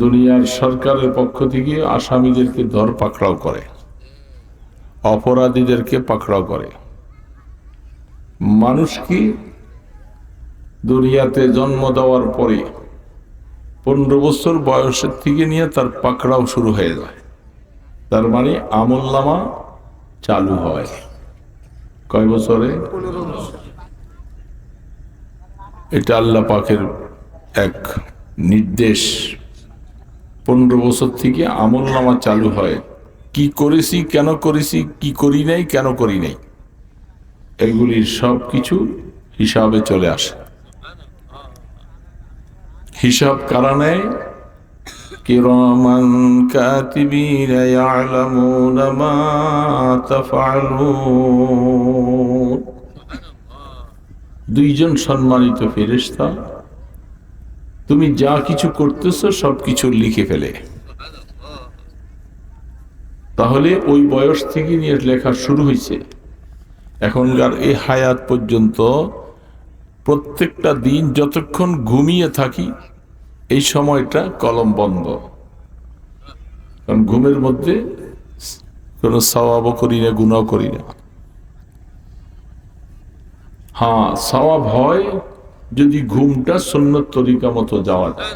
দুনিয়ার সরকারের পক্ষ থেকে আসামিদেরকে ধর পাকড়াও করে, অপরাধীদেরকে পাকড়াও করে। মানুষ কি দুনিয়াতে জন্ম দেওয়ার পরে 15 বছর বয়সের থেকে নিয়ে তার পাকড়াও শুরু হয়ে যায়। তার মানে আমলনামা চালু হয় কয় বছরে? এটা আল্লাহ পাকের এক নির্দেশ। 15 বছর থেকে আমলনামা চালু হয়। কি করেছি, কেন করেছি, কি করি নাই, কেন করি নাই, এগুলির সব কিছু হিসাবে চলে আসে। হিসাব কারা নেয়? কিরামান কাতিবিনা ইয়ালামুনা মা তাফআলুন। দুইজন সম্মানিত ফেরেশতা তুমি যা কিছু করতেছো সবকিছু লিখে ফেলে। তাহলে ওই বয়স থেকে নিয়ে লেখা শুরু হয়েছে। এখনকার এই হায়াত পর্যন্ত প্রত্যেকটা দিন যতক্ষণ ঘুমিয়ে থাকি এই সময়টা কলম বন্ধ। কারণ ঘুমের মধ্যে কোনো সওয়াবও করি না, গুনাহও করি না। হ্যাঁ, সওয়াব হয় যদি ঘুমটা সুন্নত তরিকা মতো যাওয়া যায়।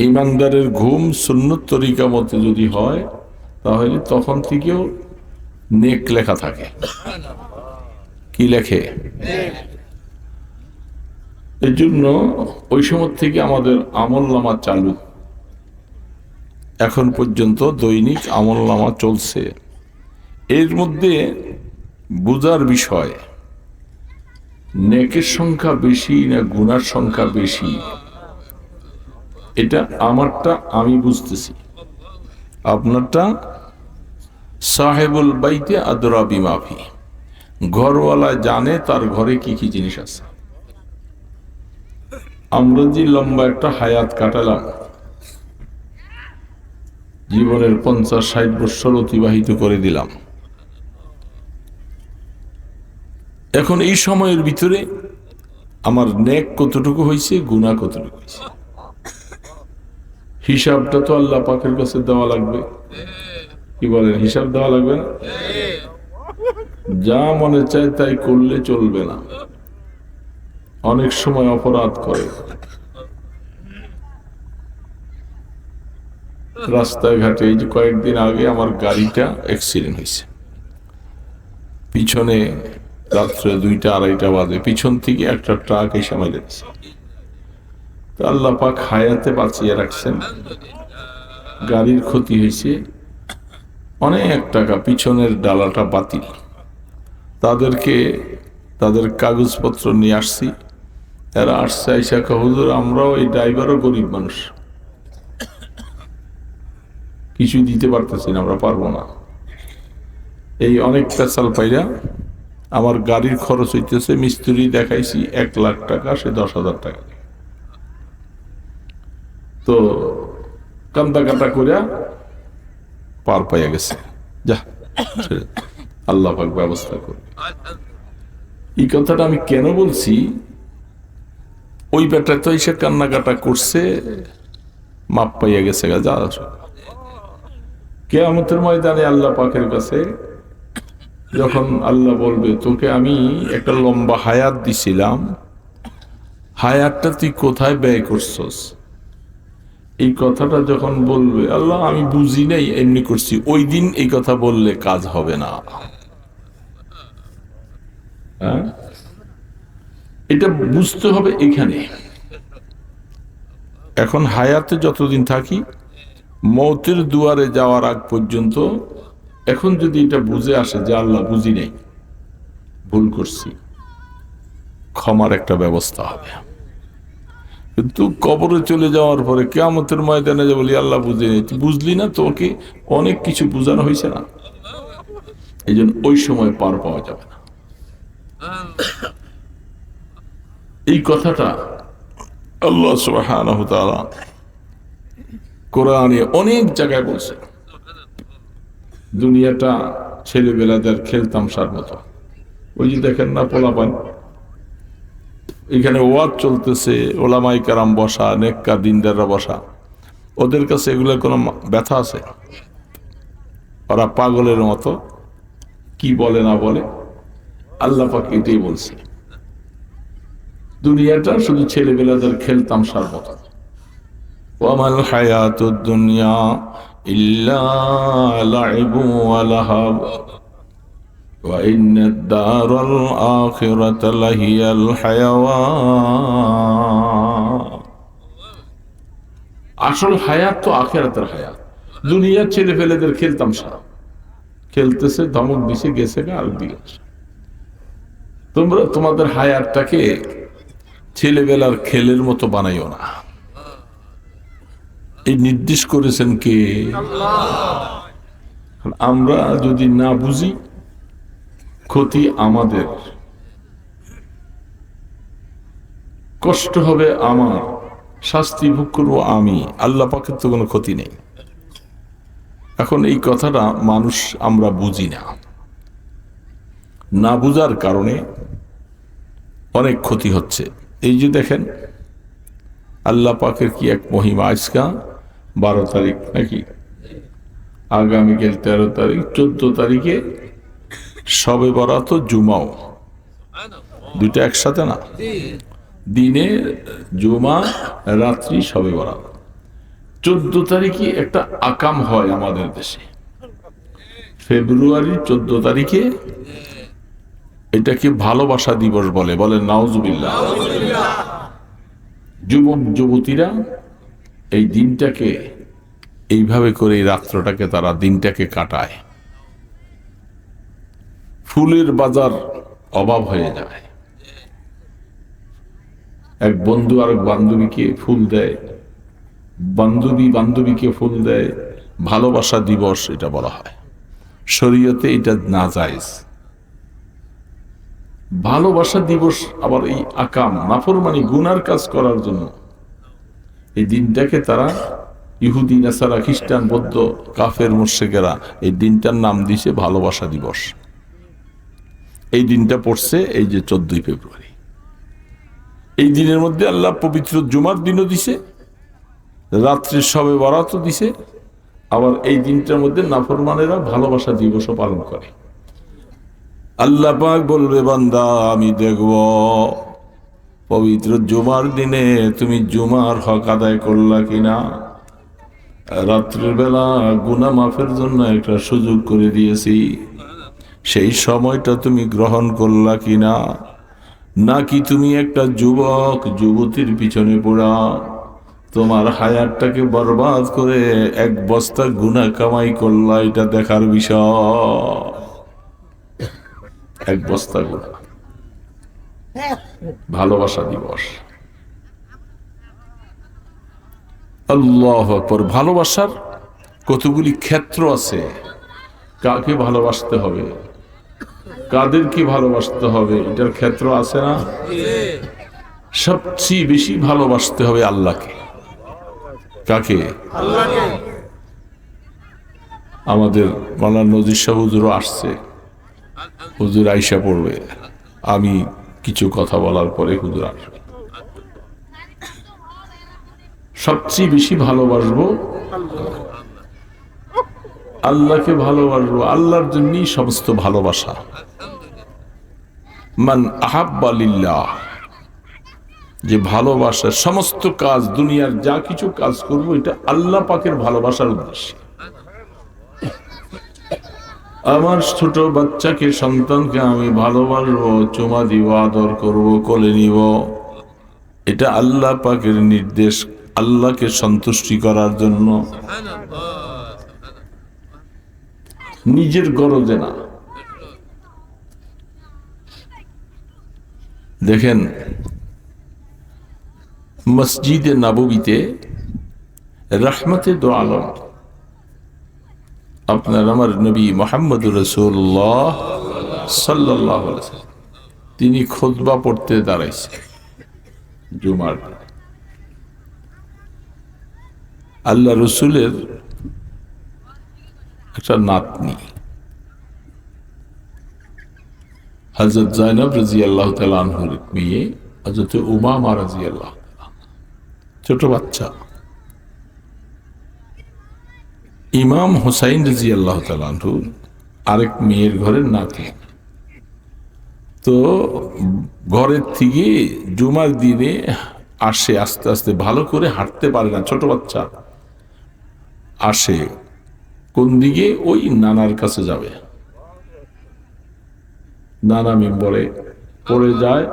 ইমানদারের ঘুম সুন্নত তরিকা মতো যদি হয় তাহলে তখন থেকেও নেক লেখা থাকে। কি লেখে? এই জন্য ওই সময় থেকে আমাদের আমলনামা চালু। এখন পর্যন্ত দৈনিক আমলনামা চলছে। এর মধ্যে বুঝার বিষয়, নেকের সংখ্যা বেশি না গুনার সংখ্যা বেশি, এটা আমারটা আমি বুঝতেছি, আপনারটা সাহেবুল বাইতে আদরা বিমাফি, ঘরওয়ালা জানে তার ঘরে কি কি জিনিস আছে। আমরা যে লম্বা একটা হায়াত কাটালাম, জীবনের 50-60 বছর অতিবাহিত করে দিলাম, এখন এই সময়ের ভিতরে আমার নেক কতটুকু হয়েছে, গুনাহ কতটুকু হয়েছে, হিসাবটা তো আল্লাহ পাকের কাছে দেওয়া লাগবে। কি বলেন? হিসাব দেওয়া লাগবে না? যা মনে চায় তাই করলে চলবে না। অনেক সময় অপরাধ করে, রাস্তায় ঘাটে। এই যে কয়েকদিন আগে আমার গাড়িটা অ্যাক্সিডেন্ট হয়েছে, পিছনে রাত্রে 2টা-2:30 বাজে পিছন থেকে একটা ট্রাক এসে মেরে দিয়েছে। তো আল্লাহ পাক হায়াতে বাঁচিয়ে রাখছেন, গাড়ির ক্ষতি হয়েছে অনেক টাকা, পিছনের ডালাটা বাতিল। তাদেরকে তাদের কাগজপত্র নিয়ে আসছি, এরা আসছে, আইসা কয় হুজুর আমরাও, এই ড্রাইভারও গরিব মানুষ, কিছু দিতে পারতেছি না, আমরা পারবো না। এই অনেক পেশাল পাইরা আমার গাড়ির খরচ হইতেছে, মিস্ত্রি দেখাইছি 1 লাখ টাকা, সে 10,000 টাকা। তো কান্দা কাটা করিয়া পার পাইয়া গেছে। যা, আল্লাহ পাক ব্যবস্থা করবে। এই কথাটা আমি কেন বলছি, ওই বেটা তো এসে কান্নাকাটা করছে, মাপ পাইয়া গেছে। যা, কিয়ামতের ময়দানে আল্লাহ পাকের কাছে যখন আল্লাহ বলবে, তোকে আমি একটা লম্বা হায়াত দিছিলাম, হায়াতটা তুই কোথায় ব্যয় করছস, এই কথাটা যখন বলবে, আল্লাহ আমি বুঝি নাই, এমনি করছি, ওই দিন এই কথা বললে কাজ হবে না। হ্যাঁ, এটা বুঝতে হবে এখানে। এখন হায়াতে যতদিন থাকি, মৌতের দুয়ারে যাওয়ার আগ পর্যন্ত, এখন যদি এটা বুঝে আসে যে আল্লাহ বুঝি নাই, ভুল করছি, ক্ষমার একটা ব্যবস্থা হবে। কিন্তু কবরে চলে যাওয়ার পরে কিয়ামতের ময়দানে যে বলি আল্লাহ বুঝি নাই, তুই বুঝলি না, তোকে অনেক কিছু বুঝানো হয়েছে না, এই জন্য ওই সময় পার পাওয়া যাবে না। এই কথাটা আল্লাহ সুবহানাহু ওয়া তাআলা কোরআনে অনেক জায়গায় বলছে। দুনিয়াটা ছেলেবেলাদের খেলতামশার মতো। ওই যে দেখেন না, পোলাপান এখানে ওয়াজ চলতেছে, ওলামাই কারাম বসা, নেককার দিনদাররা বসা, ওদের কাছে এগুলোর কোনো ব্যথা আছে? ওরা পাগলের মতো কি বলে না বলে। আল্লাহ পাক এটাই বলছে, দুনিয়াটা শুধু ছেলেবেলাদের খেলতামশার মতো। ওয়ামাল হায়াতুদ দুনিয়া ইল্লা লাইবু ওয়া লাহাব ওয়া ইন্নাদ দারাল আখিরাতা লাহিয়াল হায়াওয়ান। আসল হায়াত তো আখিরাতের হায়াত। দুনিয়ার ছেলেপেলেদের খেলতামশা, খেলতেছে, ধমক দিছে, গেছে আর দিকে। তোমরা তোমাদের হায়াতটাকে ছেলেবেলার খেলের মতো বানাইও না। এই নির্দেশ করেছেন কে? আমরা যদি না বুঝি, ক্ষতি আমাদের, কষ্ট হবে আমার, শাস্তি ভোগ করবো আমি, আল্লাহ পাকের তো কোনো ক্ষতি নেই। এখন এই কথাটা মানুষ আমরা বুঝি না, না বুঝার কারণে অনেক ক্ষতি হচ্ছে। এই যে দেখেন আল্লাহ পাকের কি এক মহিমা। আজকা 12 তারিখ নাকি, আগামীকাল 13 তারিখ, 14 তারিখে শবে বরাত, জুমাও, দুইটা একসাথে না? দিনে জুমা, রাত্রি শবে বরাত। 14 তারিখে একটা আকাম হয় আমাদের দেশে, ফেব্রুয়ারি 14 তারিখে। এটাকে ভালোবাসা দিবস বলে, বলে নাউজুবিল্লাহ। যুবক যুবতীরা এই দিনটাকে এইভাবে করে, এই রাত্রটাকে তারা দিনটাকে কাটায়। ফুলের বাজার অভাব হয়ে যায়, এক বন্ধু আর বান্ধবীকে ফুল দেয়, বান্ধবী বান্ধবীকে ফুল দেয়, ভালোবাসা দিবস এটা বলা হয়। শরীয়তে এটা নাজায়েজ। ভালোবাসা দিবস আবার এই আকাম, নাফরমানি, গুনার কাজ করার জন্য এই দিনটাকে তারা, ইহুদি, নাসারা, খ্রিস্টান, বৌদ্ধ, কাফের, মুশরিকেরা এই দিনটার নাম দিছে ভালোবাসা দিবস। এই দিনটা পড়ছে এই যে 14 ফেব্রুয়ারি। এই দিনের মধ্যে আল্লাহ পবিত্র জুমার দিনও দিছে, রাত্রির শবে বরাতও দিছে, আবার এই দিনটার মধ্যে নাফরমানেরা ভালোবাসা দিবসও পালন করে। আল্লাহ পাক বলবে, বান্দা আমি দেখব পবিত্র জুমার দিনে তুমি জুমার হক আদায় করলা কিনা। রাত্রের বেলা গুনাহ মাফের জন্য একটা সুযোগ করে দিয়েছি, সেই সময়টা তুমি গ্রহণ করলা কিনা, নাকি তুমি একটা যুবক যুবতীর পিছনে পড়া তোমার হায়াতটাকে বরবাদ করে এক বস্তা গুনাহ কামাই করলা। এটা দেখার বিষয়, এক বস্তা গুনাহ। ভালোবাসা দিবস, আল্লাহু আকবার। ভালোবাসার কতগুলি ক্ষেত্র আছে। কাকে ভালোবাসতে হবে, কাদেরকে ভালোবাসতে হবে, এটার ক্ষেত্র আছে না? সবচেয়ে বেশি ভালোবাসতে হবে আল্লাহকে। কাকে? আল্লাহকে। আমাদের মাওলানা নজির সাহেব হুজুরও আসছে, হুজুর আইসা পড়বে, আমি কিছু কথা বলার পরে হুজুর আসবে। সবচেয়ে বেশি ভালোবাসবো আল্লাহকে, ভালোবাসবো আল্লাহর জন্যই সমস্ত ভালোবাসা। মান আহাব্বা লিল্লাহ, যে ভালোবাসার সমস্ত কাজ, দুনিয়ার যা কিছু কাজ করবো এটা আল্লাহ পাকের ভালোবাসার উদ্দেশ্যে। আমার ছোট বাচ্চাকে, সন্তানকে আমি ভালোবাসবো, চুমা দিব, আদর করবো, কোলে নিব, এটা আল্লাহ পাকের নির্দেশ, আল্লাহকে সন্তুষ্টি করার জন্য, নিজের গরজে না। দেখেন মসজিদে নববীতে রহমতে দো আলম আপনার আমার নবী মুহাম্মদুর রাসূলুল্লাহ সাল্লাল্লাহু আলাইহি ওয়াসাল্লাম, তিনি খুতবা পড়তে দাঁড়াইছে জুমার। আল্লাহ রসুলের একটা নাতনি হযরত যায়েনব রাদিয়াল্লাহু তাআলা আনহার মেয়ে হযরত উমামা রাদিয়াল্লাহু তাআলা, ছোট বাচ্চা। ইমাম হুসাইন রাদিয়াল্লাহু তাআলা আনহু আরেক মেয়ের ঘরের নাতি। তো ঘরের থেকে জুমার দিনে আসে, আস্তে আস্তে ভালো করে হাঁটতে পারে না, ছোট বাচ্চা। আসে কোন দিকে? ওই নানার কাছে যাবে, নানা মিম্বরে পড়ে যায়,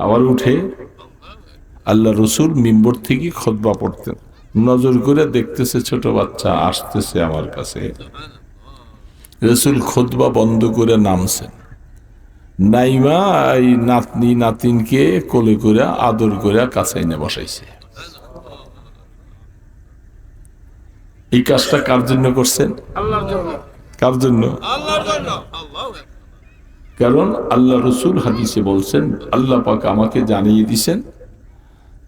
আবার উঠে। আল্লাহ রসুল মিম্বর থেকে খুতবা পড়তেন, নজর করে দেখতেছে ছোট বাচ্চা আসতেছে আমার কাছে। রসুল খুতবা বন্ধ করে নামছেন, নাইমা এই নাতনি নাতিনকে কোলে করে আদর করে কাছে এনে বসাইছে। এই কাজটা কার জন্য করছেন? আল্লাহর জন্য। কার জন্য? আল্লাহর জন্য। আল্লাহু কারণ আল্লাহ রসুল হাদিসে বলছেন, আল্লাহ পাক আমাকে জানিয়ে দিছেন,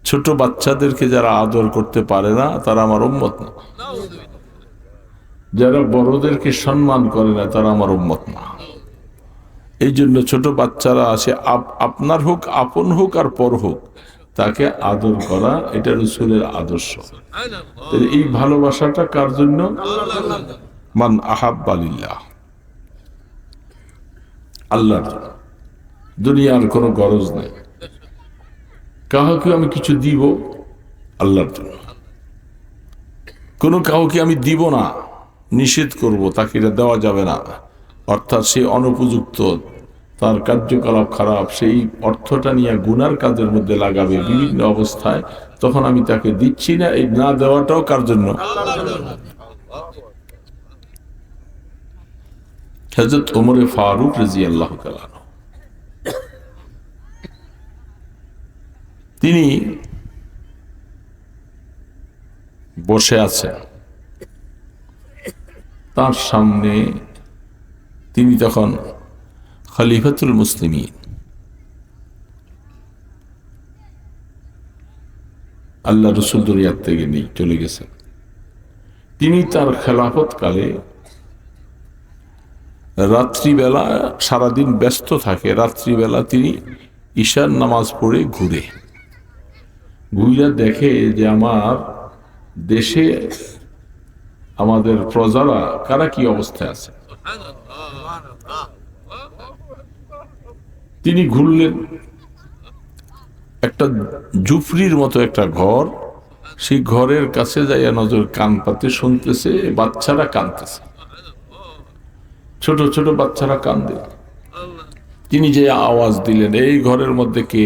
ছোট বাচ্চাদেরকে যারা আদর করতে পারে না তারা আমার উম্মত না, যারা বড়দেরকে সম্মান করে না তারা আমার উম্মত না। এই জন্য ছোট বাচ্চারা আসে, আপনার হোক, আপন হোক আর পর হোক, তাকে আদর করা, এটা রসুলের আদর্শ। তাহলে এই ভালোবাসাটা কার জন্য? মান আহাব্বা লিল্লাহ, আল্লাহর জন্য। দুনিয়ার কোনো গরজ নেই। কাউকে আমি কিছু দিব, আল্লাহর জন্য। কোনো কাউকে আমি দিব না, নিষেধ করব, তাকে এটা দেওয়া যাবে না, অর্থাৎ সে অনুপযুক্ত, তার কার্যকলাপ খারাপ, সেই অর্থটা নিয়ে গুনার কাজের মধ্যে লাগাবে বিভিন্ন অবস্থায়, তখন আমি তাকে দিচ্ছি না। এই না দেওয়াটাও কার জন্য? হযরত ওমর ফারুক রাদিয়াল্লাহু তাআলা আনহু, তিনি বসে আছেন, তার সামনে তিনি তখন খলিফাতুল মুসলিমিন, আল্লাহ রসুল দুনিয়ার থেকে নেই, চলে গেছেন। তিনি তার খেলাফত কালে রাত্রিবেলা, সারাদিন ব্যস্ত থাকে, রাত্রিবেলা তিনি ঈশার নামাজ পড়ে ঘুরে দেখে যে আমার দেশে আমাদের প্রজারা কারা কি অবস্থায় আছে। তিনি ঘুরলেন, একটা জুফরির মতো একটা ঘর, সেই ঘরের কাছে যাইয়া নজর কান পাতে শুনতেছে, বাচ্চারা কাঁদতেছে, ছোট ছোট বাচ্চারা কান্দে। তিনি যে আওয়াজ দিলেন, এই ঘরের মধ্যে কে?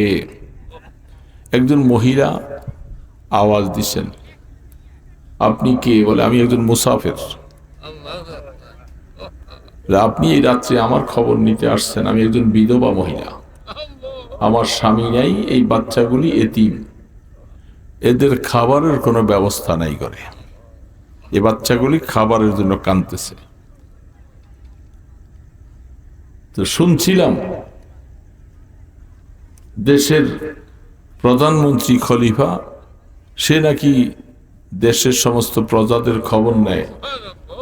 একজন মহিলা আওয়াজ দিছেন, আপনি কে? বলে, আমি একজন মুসাফির। আপনি এই রাত্রে আমার খবর নিতে আসছেন? আমি একজন বিধবা মহিলা, আমার স্বামী নাই, এই বাচ্চাগুলি এতিম, এদের খাবারের কোনো ব্যবস্থা নাই করে, এই বাচ্চাগুলি খাবারের জন্য কাঁদতেছে। তো শুনছিলাম দেশের প্রধানমন্ত্রী খলিফা, সে নাকি দেশের সমস্ত প্রজাদের খবর নেয়,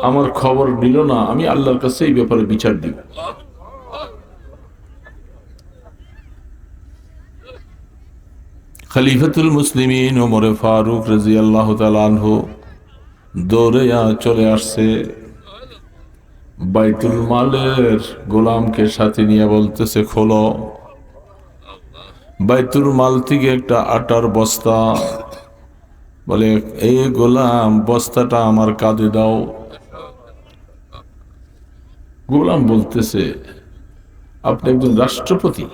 আমার খবর নিল না, আমি আল্লাহর কাছে এই ব্যাপারে বিচার দিব। খলিফাতুল মুসলিমিন ওমর ফারুক রাদিয়াল্লাহু তাআলা আনহু দৌড়ে চলে আসছে, বাইতুল মালের গোলামকে সাথে নিয়ে বলতেছে, খোলো। বাইতুল মাল থেকে একটা আটার বস্তা, বলে, এই গোলাম, বস্তাটা আমার কাঁধে দাও। গোলাম বলতেছে, আপনি একজন রাষ্ট্রপতি,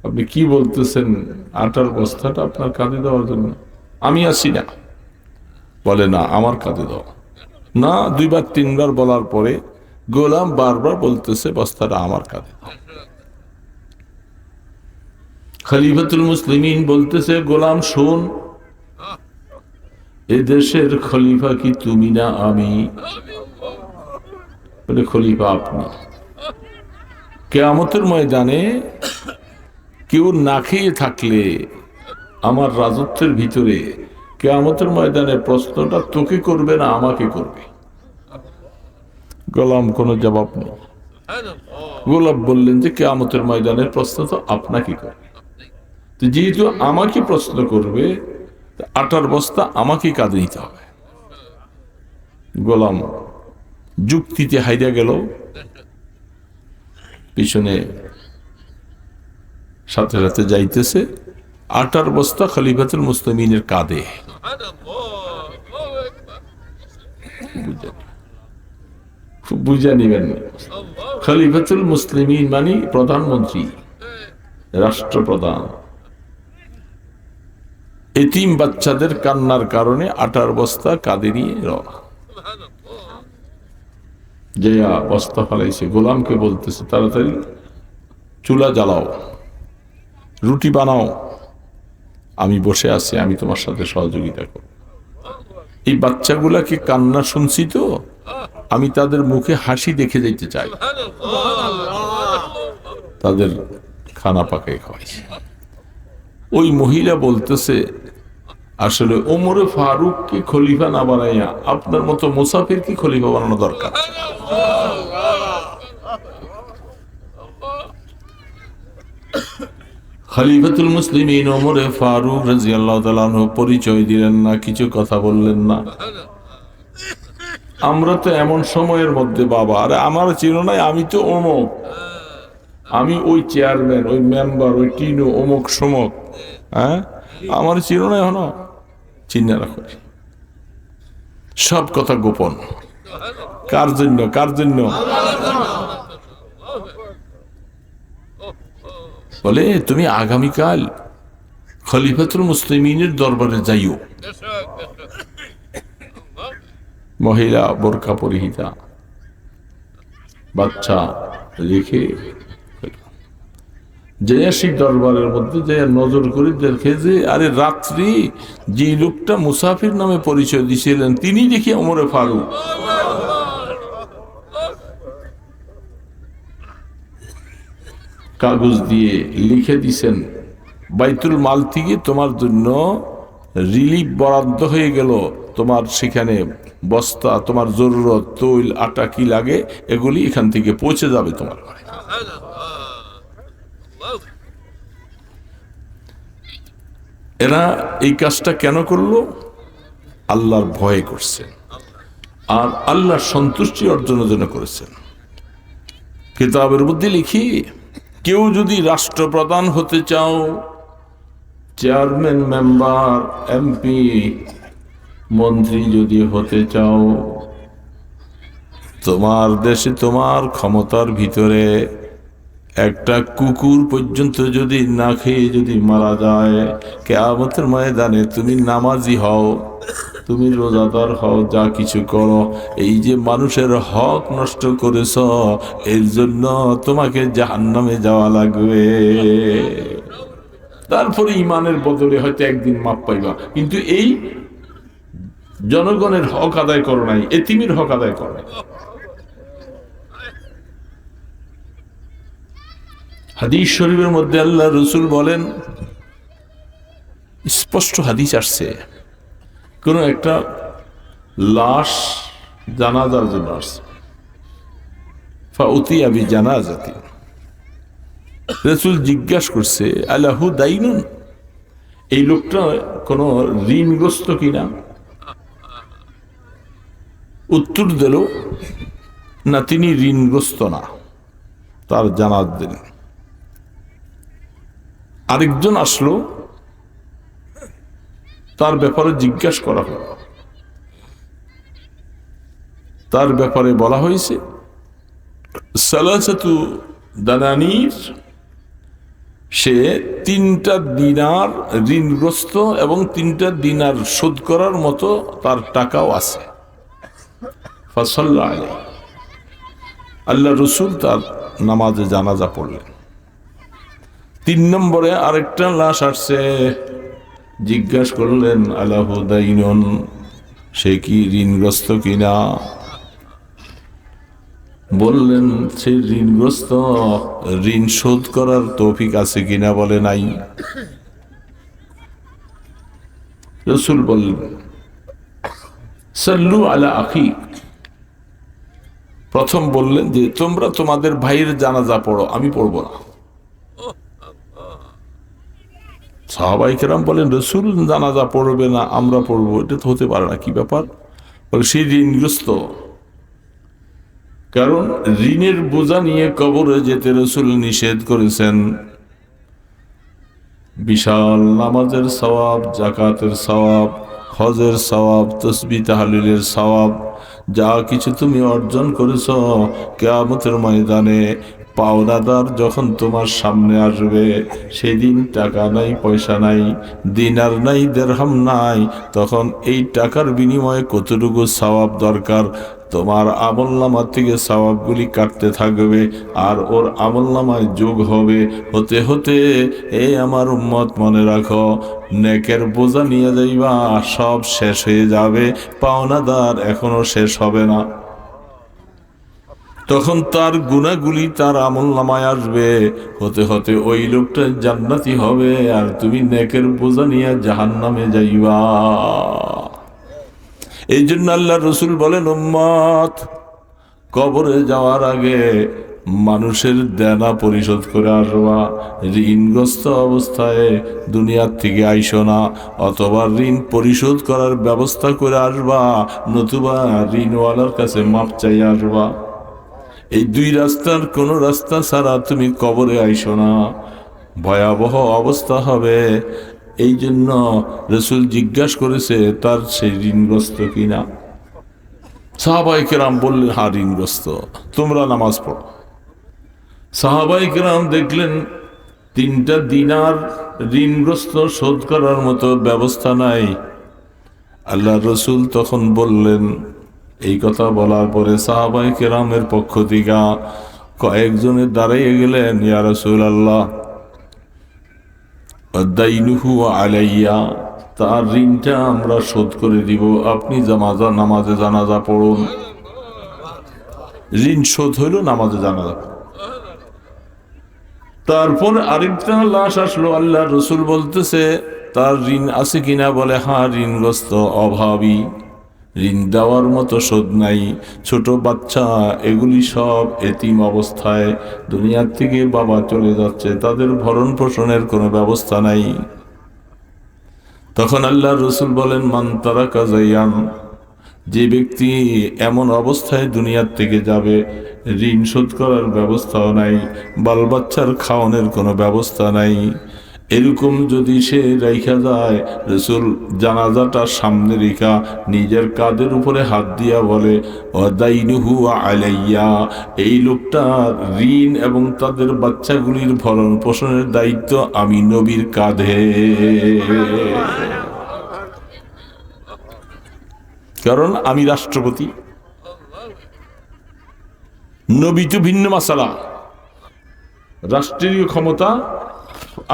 আপনি কি বলতেছেন আটার বস্তাটা আপনার কাঁধে দেওয়ার জন্য? আমি আছি না। বলে, না, আমার কাঁধে দাও। না, দুইবার তিনবার বলার পরে গোলাম বারবার বলতেছে, বস্তাটা আমার কাঁধে দাও। খলিফাতুল মুসলিমিন বলতেছে, গোলাম শোন, এ দেশের খলিফা কি তুমি না আমি? বলে, খলিফা আপনি। কিয়ামতের ময়দানে কেউ না খেয়ে থাকলে আমার রাজত্বের ভিতরে, কিয়ামতের ময়দানে প্রশ্নটা তোকে করবে না আমাকে করবে। গোলাম কোনো জবাব নেই। গোলাম বললেন যে কিয়ামতের ময়দানের প্রশ্ন তো আপনাকে করবে। তো তো যেহেতু আমাকে প্রশ্ন করবে, আটার বস্তা আমাকে কাঁধে নিতে হবে। গোলাম যুক্তিতে হাইরা গেল, পিছনে সাথে সাথে যাইতেছে, আটার বস্তা খলিফাতুল মুসলিমিনের কাঁধে। বুঝা নিবেন না, খলিফাতুল মুসলিমিন মানে প্রধানমন্ত্রী, রাষ্ট্রপ্রধান। এতিম বাচ্চাদের কান্নার কারণে আটার বস্তা কাঁধে নিয়ে রওনা। যে বস্তা ফেলাইছে, গোলামকে বলতেছে তাড়াতাড়ি চুলা জ্বালাও, রুটি বানাও, আমি বসে আছি, আমি তোমার সাথে সহযোগিতা করব। এই বাচ্চাগুলাকে কান্না শুনছি তো, আমি তাদের মুখে হাসি দেখে যেতে চাই, তাদের খানা পাকায় খাওয়াইছে। ওই মহিলা বলতেছে, আসলে ওমরে ফারুককে খলিফা না বানাইয়া আপনার মতো মুসাফির কি খলিফা বানানো দরকার। খলিফাতুল মুসলিমিন ওমরে ফারুক রাদিয়াল্লাহু তাআলা আনহু পরিচয় দিলেন না, কিছু কথা বললেন না। আমরা তো এমন সময়ের মধ্যে, বাবা আরে আমার চিনো নাই, আমি তো অমুক, আমি ওই চেয়ারম্যান, ওই মেম্বার, ওই টিনু, অমুক সমক, হ্যাঁ আমার চিনো নাই, হনো চিন্তা রাখো। সব কথা গোপন। কার জন্য? কার জন্য? বলে তুমি আগামীকাল খলিফাতুল মুসলিমিনের দরবারে যাইও। মহিলা বোরকা পরিহিতা, বাচ্চা রেখে জয়াসী দরবারের মধ্যে যে নজর করে দেখে যে আরে রাত্রি যে লোকটা মুসাফির নামে পরিচয় দিয়েছিলেন তিনি দেখি ওমরে ফারুক। কাগজ দিয়ে লিখে দিছেন, বাইতুল মাল থেকে তোমার জন্য রিলিফ বরাদ্দ হয়ে গেল, তোমার সেখানে বস্তা, তোমার জরুরত, তৈল, আটা কি লাগে এগুলি এখান থেকে পৌঁছে যাবে তোমার ঘরে। এরা এই কাজটা কেন করলো? আল্লাহর ভয়ে করছেন আর আল্লাহর সন্তুষ্টি অর্জনের জন্য করেছেন। কিতাবের মধ্যে লিখি, কেউ যদি রাষ্ট্রপ্রধান হতে চাও, চেয়ারম্যান, মেম্বার, এমপি, মন্ত্রী যদি হতে চাও, তোমার দেশে তোমার ক্ষমতার ভিতরে একটা কুকুর পর্যন্ত যদি না খেয়ে যদি মারা যায়, কিয়ামতের ময়দানে তুমি নামাজি হও, তুমি রোজাদার হও, যা কিছু করো, এই যে মানুষের হক নষ্ট করেছ, এর জন্য তোমাকে জাহান্নামে যাওয়া লাগবে। তারপরে ইমানের বদলে হয়তো একদিন মাপ পাইবা, কিন্তু এই জনগণের হক আদায় করো নাই, এতিমের হক আদায় করো নাই। হাদিস শরীফের মধ্যে আল্লাহ রসুল বলেন, স্পষ্ট হাদিস আসছে, কোন একটা লাশ জানাজার জন্য আসছে, ফাউতিয়া বিজানাজাতি, রাসূল জিজ্ঞাসা করছে আলাহু দাইনুন, এই লোকটা কোন ঋণগ্রস্ত কিনা? উত্তর দিল না, তিনি ঋণগ্রস্ত না, তার জানাজ দিলেন। আরেকজন আসলো, তার ব্যাপারে জিজ্ঞাসা করা হলো, তার ব্যাপারে বলা হয়েছে সালাসাতু দানানির, সে 3টা দিনার ঋণগ্রস্ত এবং 3টা দিনার শোধ করার মতো তার টাকাও আছে। ফাসাল্লা আলাইহি, আল্লাহ রসুল তার নামাজে জানাজা পড়লেন। 3 নম্বরে আরেকটা লাশ আসছে, জিজ্ঞাসা করলেন আলাহু দাইনুন, সে কি ঋণগ্রস্ত কিনা? বললেন সে ঋণগ্রস্ত, ঋণ শোধ করার তৌফিক আছে কিনা? বলে নাই। রাসূল বললেন সাল্লু আলা আখি, প্রথম বললেন যে তোমরা তোমাদের ভাইয়ের জানাজা পড়ো, আমি পড়বো না। সাহাবায়ে কেরাম বলেন, রসুল জানাজা পড়বে না, আমরা পড়বো, এটা তো হতে পারে না। কি ব্যাপার? বলে সেই ঋণগ্রস্ত। কারণ ঋণের বোঝা নিয়ে কবরে যেতে রসুল নিষেধ করেছেন। বিশাল নামাজের সওয়াব, জাকাতের সওয়াব, হজের সওয়াব, তসবিহ তাহলিলের সওয়াব, যা কিছু তুমি অর্জন করেছ, কিয়ামতের ময়দানে পাওনাদার যখন তোমার সামনে আসবে, সেদিন টাকা নাই, পয়সা নাই, দিনার নাই, দিরহাম নাই, তখন এই টাকার বিনিময়ে কতটুকু সওয়াব দরকার, তোমার আমলনামা থেকে সওয়াবগুলি কাটতে থাকবে, আর ওর আমলনামায় যোগ হবে, হতে হতে এই আমার উম্মত মনে রাখো, নেকের বোঝা নিয়ে যাইবা, সব শেষ হয়ে যাবে, পাওনাদার এখনো শেষ হবে না। তখন তার গুনাহগুলি তার আমলনামায় আসবে, হতে হতে ওই লোকটা জান্নাতি হবে, আর তুমি নেকের বোঝা নিয়ে জাহান্নামে যাইবা। এই জন্য আল্লাহ রসুল বলেন, উম্মত কবরে যাওয়ার আগে মানুষের দেনা পরিশোধ করে আসবা। ঋণগ্রস্ত অবস্থায় দুনিয়ার থেকে আইসো না, অথবা ঋণ পরিশোধ করার ব্যবস্থা করে আসবা, নতুবা ঋণওয়ালার কাছে মাপ চাই আসবা। এই দুই রাস্তার কোনো রাস্তা ছাড়া তুমি কবরে আইসো না, ভয়াবহ অবস্থা হবে। এই জন্য রসুল জিজ্ঞাসা করেছে তার সেই ঋণগ্রস্ত কিনা। সাহাবায়ে কেরাম বললেন, হ্যাঁ ঋণগ্রস্ত, তোমরা নামাজ পড়ো। সাহাবায়ে কেরাম দেখলেন 3টা দিনার ঋণগ্রস্ত শোধ করার মতো ব্যবস্থা নাই। আল্লাহ রসুল তখন বললেন, এই কথা বলার পরে সাহাবায়ে কেরামের পক্ষ থেকে কয়েকজনের দাঁড়িয়ে গেলেন, ইয়া রাসূলুল্লাহ, দাইনুহু আলাইয়া, তার ঋণটা আমরা শোধ করে দিব, আপনি নামাজে জানাজা পড়ুন। ঋণ শোধ হইল, নামাজে জানাজা। তারপর আরেকটা লাশ আসলো, আল্লাহ রসুল বলতেছে তার ঋণ আছে কিনা? বলে হ্যাঁ, ঋণগ্রস্ত, অভাবী, ঋণ দেওয়ার মতো শোধ নাই, ছোট বাচ্চা, এগুলি সব এতিম অবস্থায়, দুনিয়ার থেকে বাবা চলে যাচ্ছে, তাদের ভরণ পোষণের কোনো ব্যবস্থা নাই। তখন আল্লাহ রসুল বলেন, মান তারাকা যাইয়ান, যে ব্যক্তি এমন অবস্থায় দুনিয়ার থেকে যাবে, ঋণ শোধ করার ব্যবস্থাও নাই, বাল বাচ্চার খাওয়ানোর কোনো ব্যবস্থা নাই, এরকম যদি সে রাইখা যায়, রসুল জানাজাটা সামনে রেখা নিজের কাঁধের উপরে হাত দিয়া বলে, ওয়াদাইনুহু আলাইয়া, এই লোকটার ঋণ এবং তাদের বাচ্চাগুলির ভরণ পোষণের দায়িত্ব আমি নবীর কাঁধে। কারণ আমি রাষ্ট্রপতি, নবী তো ভিন্ন মাসালা, রাষ্ট্রীয় ক্ষমতা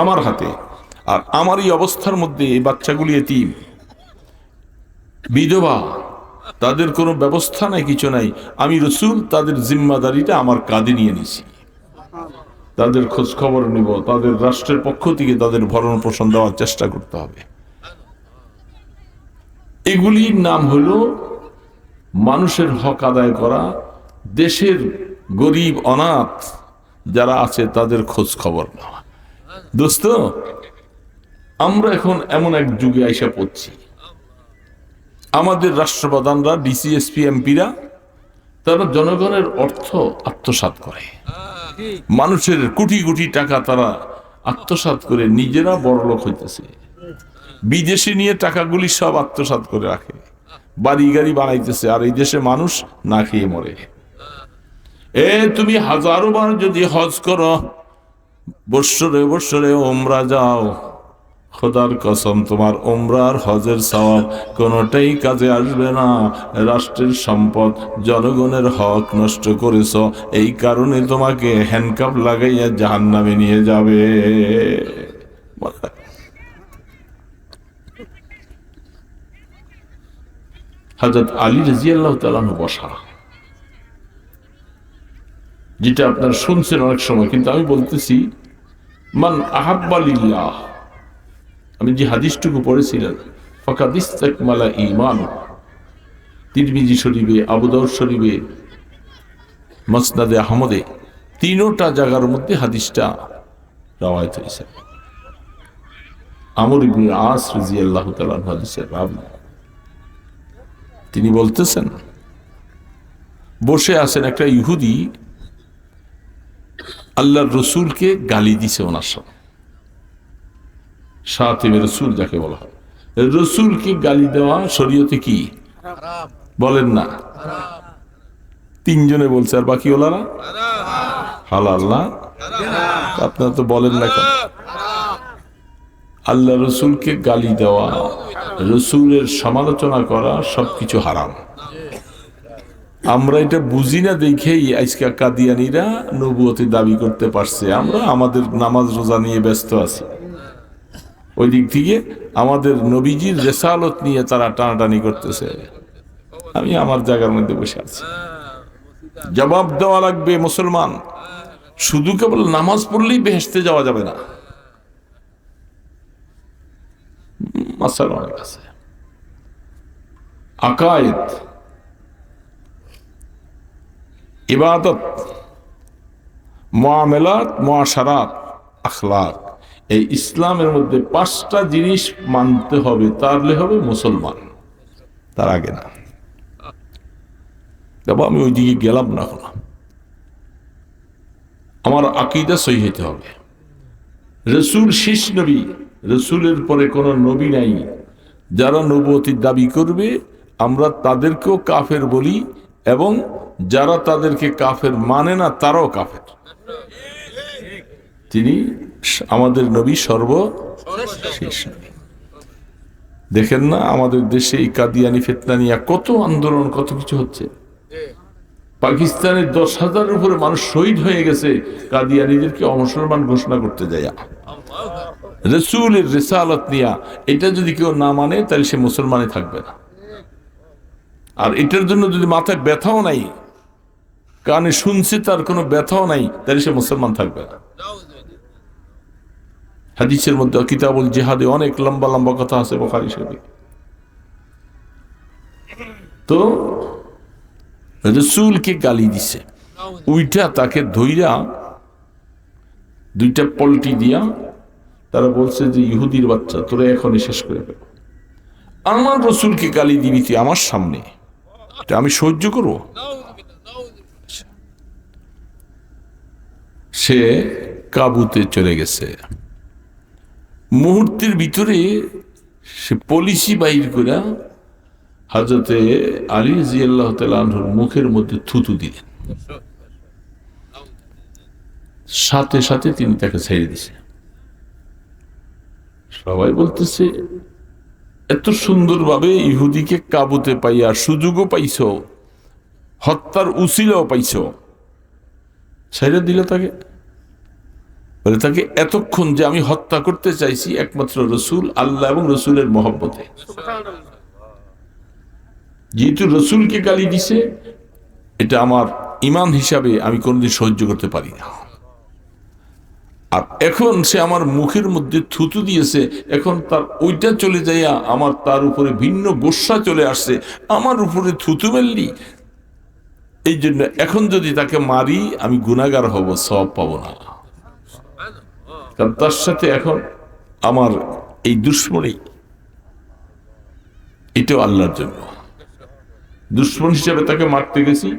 আমার হাতে, আর আমার এই অবস্থার মধ্যে এই বাচ্চাগুলি এতিম, বিধবা, তাদের কোনো ব্যবস্থা নাই, কিছু নাই, আমি রসুল তাদের জিম্মাদারিটা আমার কাঁধে নিয়ে নিছি, তাদের খোঁজ খবর নিব, তাদের রাষ্ট্রের পক্ষ থেকে তাদের ভরণ পোষণ দেওয়ার চেষ্টা করতে হবে। এগুলির নাম হলো মানুষের হক আদায় করা, দেশের গরিব অনাথ যারা আছে তাদের খোঁজ খবর নেওয়া। দোস্ত, আমরা এখন এমন এক যুগে আইসা পড়ছি, আমাদের রাষ্ট্রপ্রধানরা, ডিসিএসপি, এমপিরা, তারা জনগণের অর্থ আত্মসাৎ করে, মানুষের কোটি কোটি টাকা তারা আত্মসাৎ করে নিজেরা বড়লোক হইতেছে, বিদেশে নিয়ে টাকাগুলি সব আত্মসাৎ করে রাখে, বাড়ি গাড়ি বানাইতেছে, আর এই দেশে মানুষ না খেয়ে মরে। তুমি 1000 বার যদি হজ করো, বৎসরে বৎসরে ওমরা যাও, খোদার কসম তোমার ওমরা আর হজের সওয়াব কোনোটাই কাজে আসবে না। রাষ্ট্রের সম্পদ, জনগণের হক নষ্ট করেছ, এই কারণে তোমাকে হ্যান্ডকাপ লাগাইয়া জাহান্নামে নিয়ে যাবে। হযরত আলী রাদিয়াল্লাহু তাআলা বসা, যেটা আপনারা শুনছেন অনেক সময়, কিন্তু আমি বলতেছি, মান আহাব্বা লিল্লাহ, আমি যে হাদিসটুকু পড়েছিলাম, ফাকাদ ইসতাকমালা ঈমান, তিরমিজি শরীফে, আবু দাউদ শরীফে, মুসনাদে আহমদে, 3টা জায়গার মধ্যে হাদিসটা রওয়ায়াত হয়েছে। আমর ইবনে আস রাদিয়াল্লাহু তাআলা আনহু হাদিসের রাবী, তিনি বলতেছেন, বসে আছেন একটা ইহুদি আল্লাহর রসুলকে গালি দিছে ওনার সামনে। সাতিমে রসুল যাকে বলা হয়, রসুলকে গালি দেওয়া শরীয়তে কি বলেন না? তিনজনে বলছে, আর বাকি ওলারা হালাল না? আপনারা তো বলেন না কেন? আল্লাহ রসুলকে গালি দেওয়া, রসুলের সমালোচনা করা সবকিছু হারাম। আমরা এটা বুঝি না দেখেই আজকে কাদিয়ানীরা নবুয়তি দাবি করতে পারছে। আমরা আমাদের নামাজ রোজা নিয়ে ব্যস্ত আছি, ওই দিক থেকে আমাদের নবীজির রেসালত নিয়ে তারা টানাটানি করতেছে। আমি আমার জায়গার মধ্যে বসে আছি। জবাব দেওয়া লাগবে মুসলমান। শুধু কেবল নামাজ পড়লেই বেহেশতে যাওয়া যাবে না, মাসালা অনেক আছে। আকায়েদ, ইবাদত, মুআমালাত, মুআশারাত, আখলাক, এই ইসলামের মধ্যে 5টা জিনিস মানতে হবে, তাহলে হবে মুসলমান, তার আগে না। দেখো আমি ওই দিকে গেলাম না এখন। আমার আকীদা সহিহ হতে হবে। রসুল শেষ নবী, রসুলের পরে কোনো নবী নাই। যারা নবুয়তির দাবি করবে আমরা তাদেরকেও কাফের বলি, এবং যারা তাদেরকে কাফের মানে না তারাও কাফের। তিনি আমাদের নবী সর্বশেষ নবী। দেখেন না আমাদের দেশে এই কাদিয়ানি ফিতনা নিয়ে কত আন্দোলন, কত কিছু হচ্ছে। পাকিস্তানের 10,000-এর উপরে মানুষ শহীদ হয়ে গেছে কাদিয়ানীদেরকে অমুসলমান ঘোষণা করতে যায়। রসুলের রিসালাত নিয়া এটা যদি কেউ না মানে তাহলে সে মুসলমানে থাকবে না। আর এটার জন্য যদি মাথায় ব্যথাও নাই, কানে শুনছে তার কোনো ব্যথাও নাই, তাহলে সে মুসলমান থাকবে না। হাদিসের মধ্যে কিতাবুল জিহাদে অনেক লম্বা লম্বা কথা আছে বুখারী শরীফে। তো রসুলকে গালি দিছে, উইটা তাকে ধইরা 2টা পল্টি দিয়া তারা বলছে যে ইহুদির বাচ্চা, তোরা এখনই শেষ করে ফেল। আমার রসুলকে গালি দিবি তুই আমার সামনে, এটা আমি সহ্য করবো? সে কাবুতে চলে গেছে। মুহূর্তের ভিতরে সে পলিসি বাইর করে হযরতে আলী রাদিয়াল্লাহু তাআলা আনহুর মুখের মধ্যে থুতু দিলেন। সাথে সাথে তিনি তাকে ছেড়ে দিয়েছে। সবাই বলতেছে, এত সুন্দরভাবে ইহুদিকে কাবুতে পাইয়া সুযোগও পাইছ, হত্যার উসিলাও পাইছ, ছেড়ে দিলে তাকে? বলে তাকে এতক্ষণ যে আমি হত্যা করতে চাইছি একমাত্র রসুল, আল্লাহ এবং রসুলের মহব্বতে। যেহেতু রসুলকে গালি দিছে, এটা আমার ইমান হিসাবে আমি কোনদিন সহ্য করতে পারি না। আর এখন সে আমার মুখের মধ্যে থুতু দিয়েছে, এখন তার ওইটা চলে যাইয়া আমার তার উপরে ভিন্ন গোস্বা চলে আসছে, আমার উপরে থুতু মেললি। এই জন্য এখন যদি তাকে মারি আমি গুনাহগার হব, সওয়াব পাবো না। কারণ তার সাথে এখন আমার এই দুশ্মনী, এটাও আল্লাহর জন্য। দুশ্মন হিসাবে তাকে মারতে গেছি,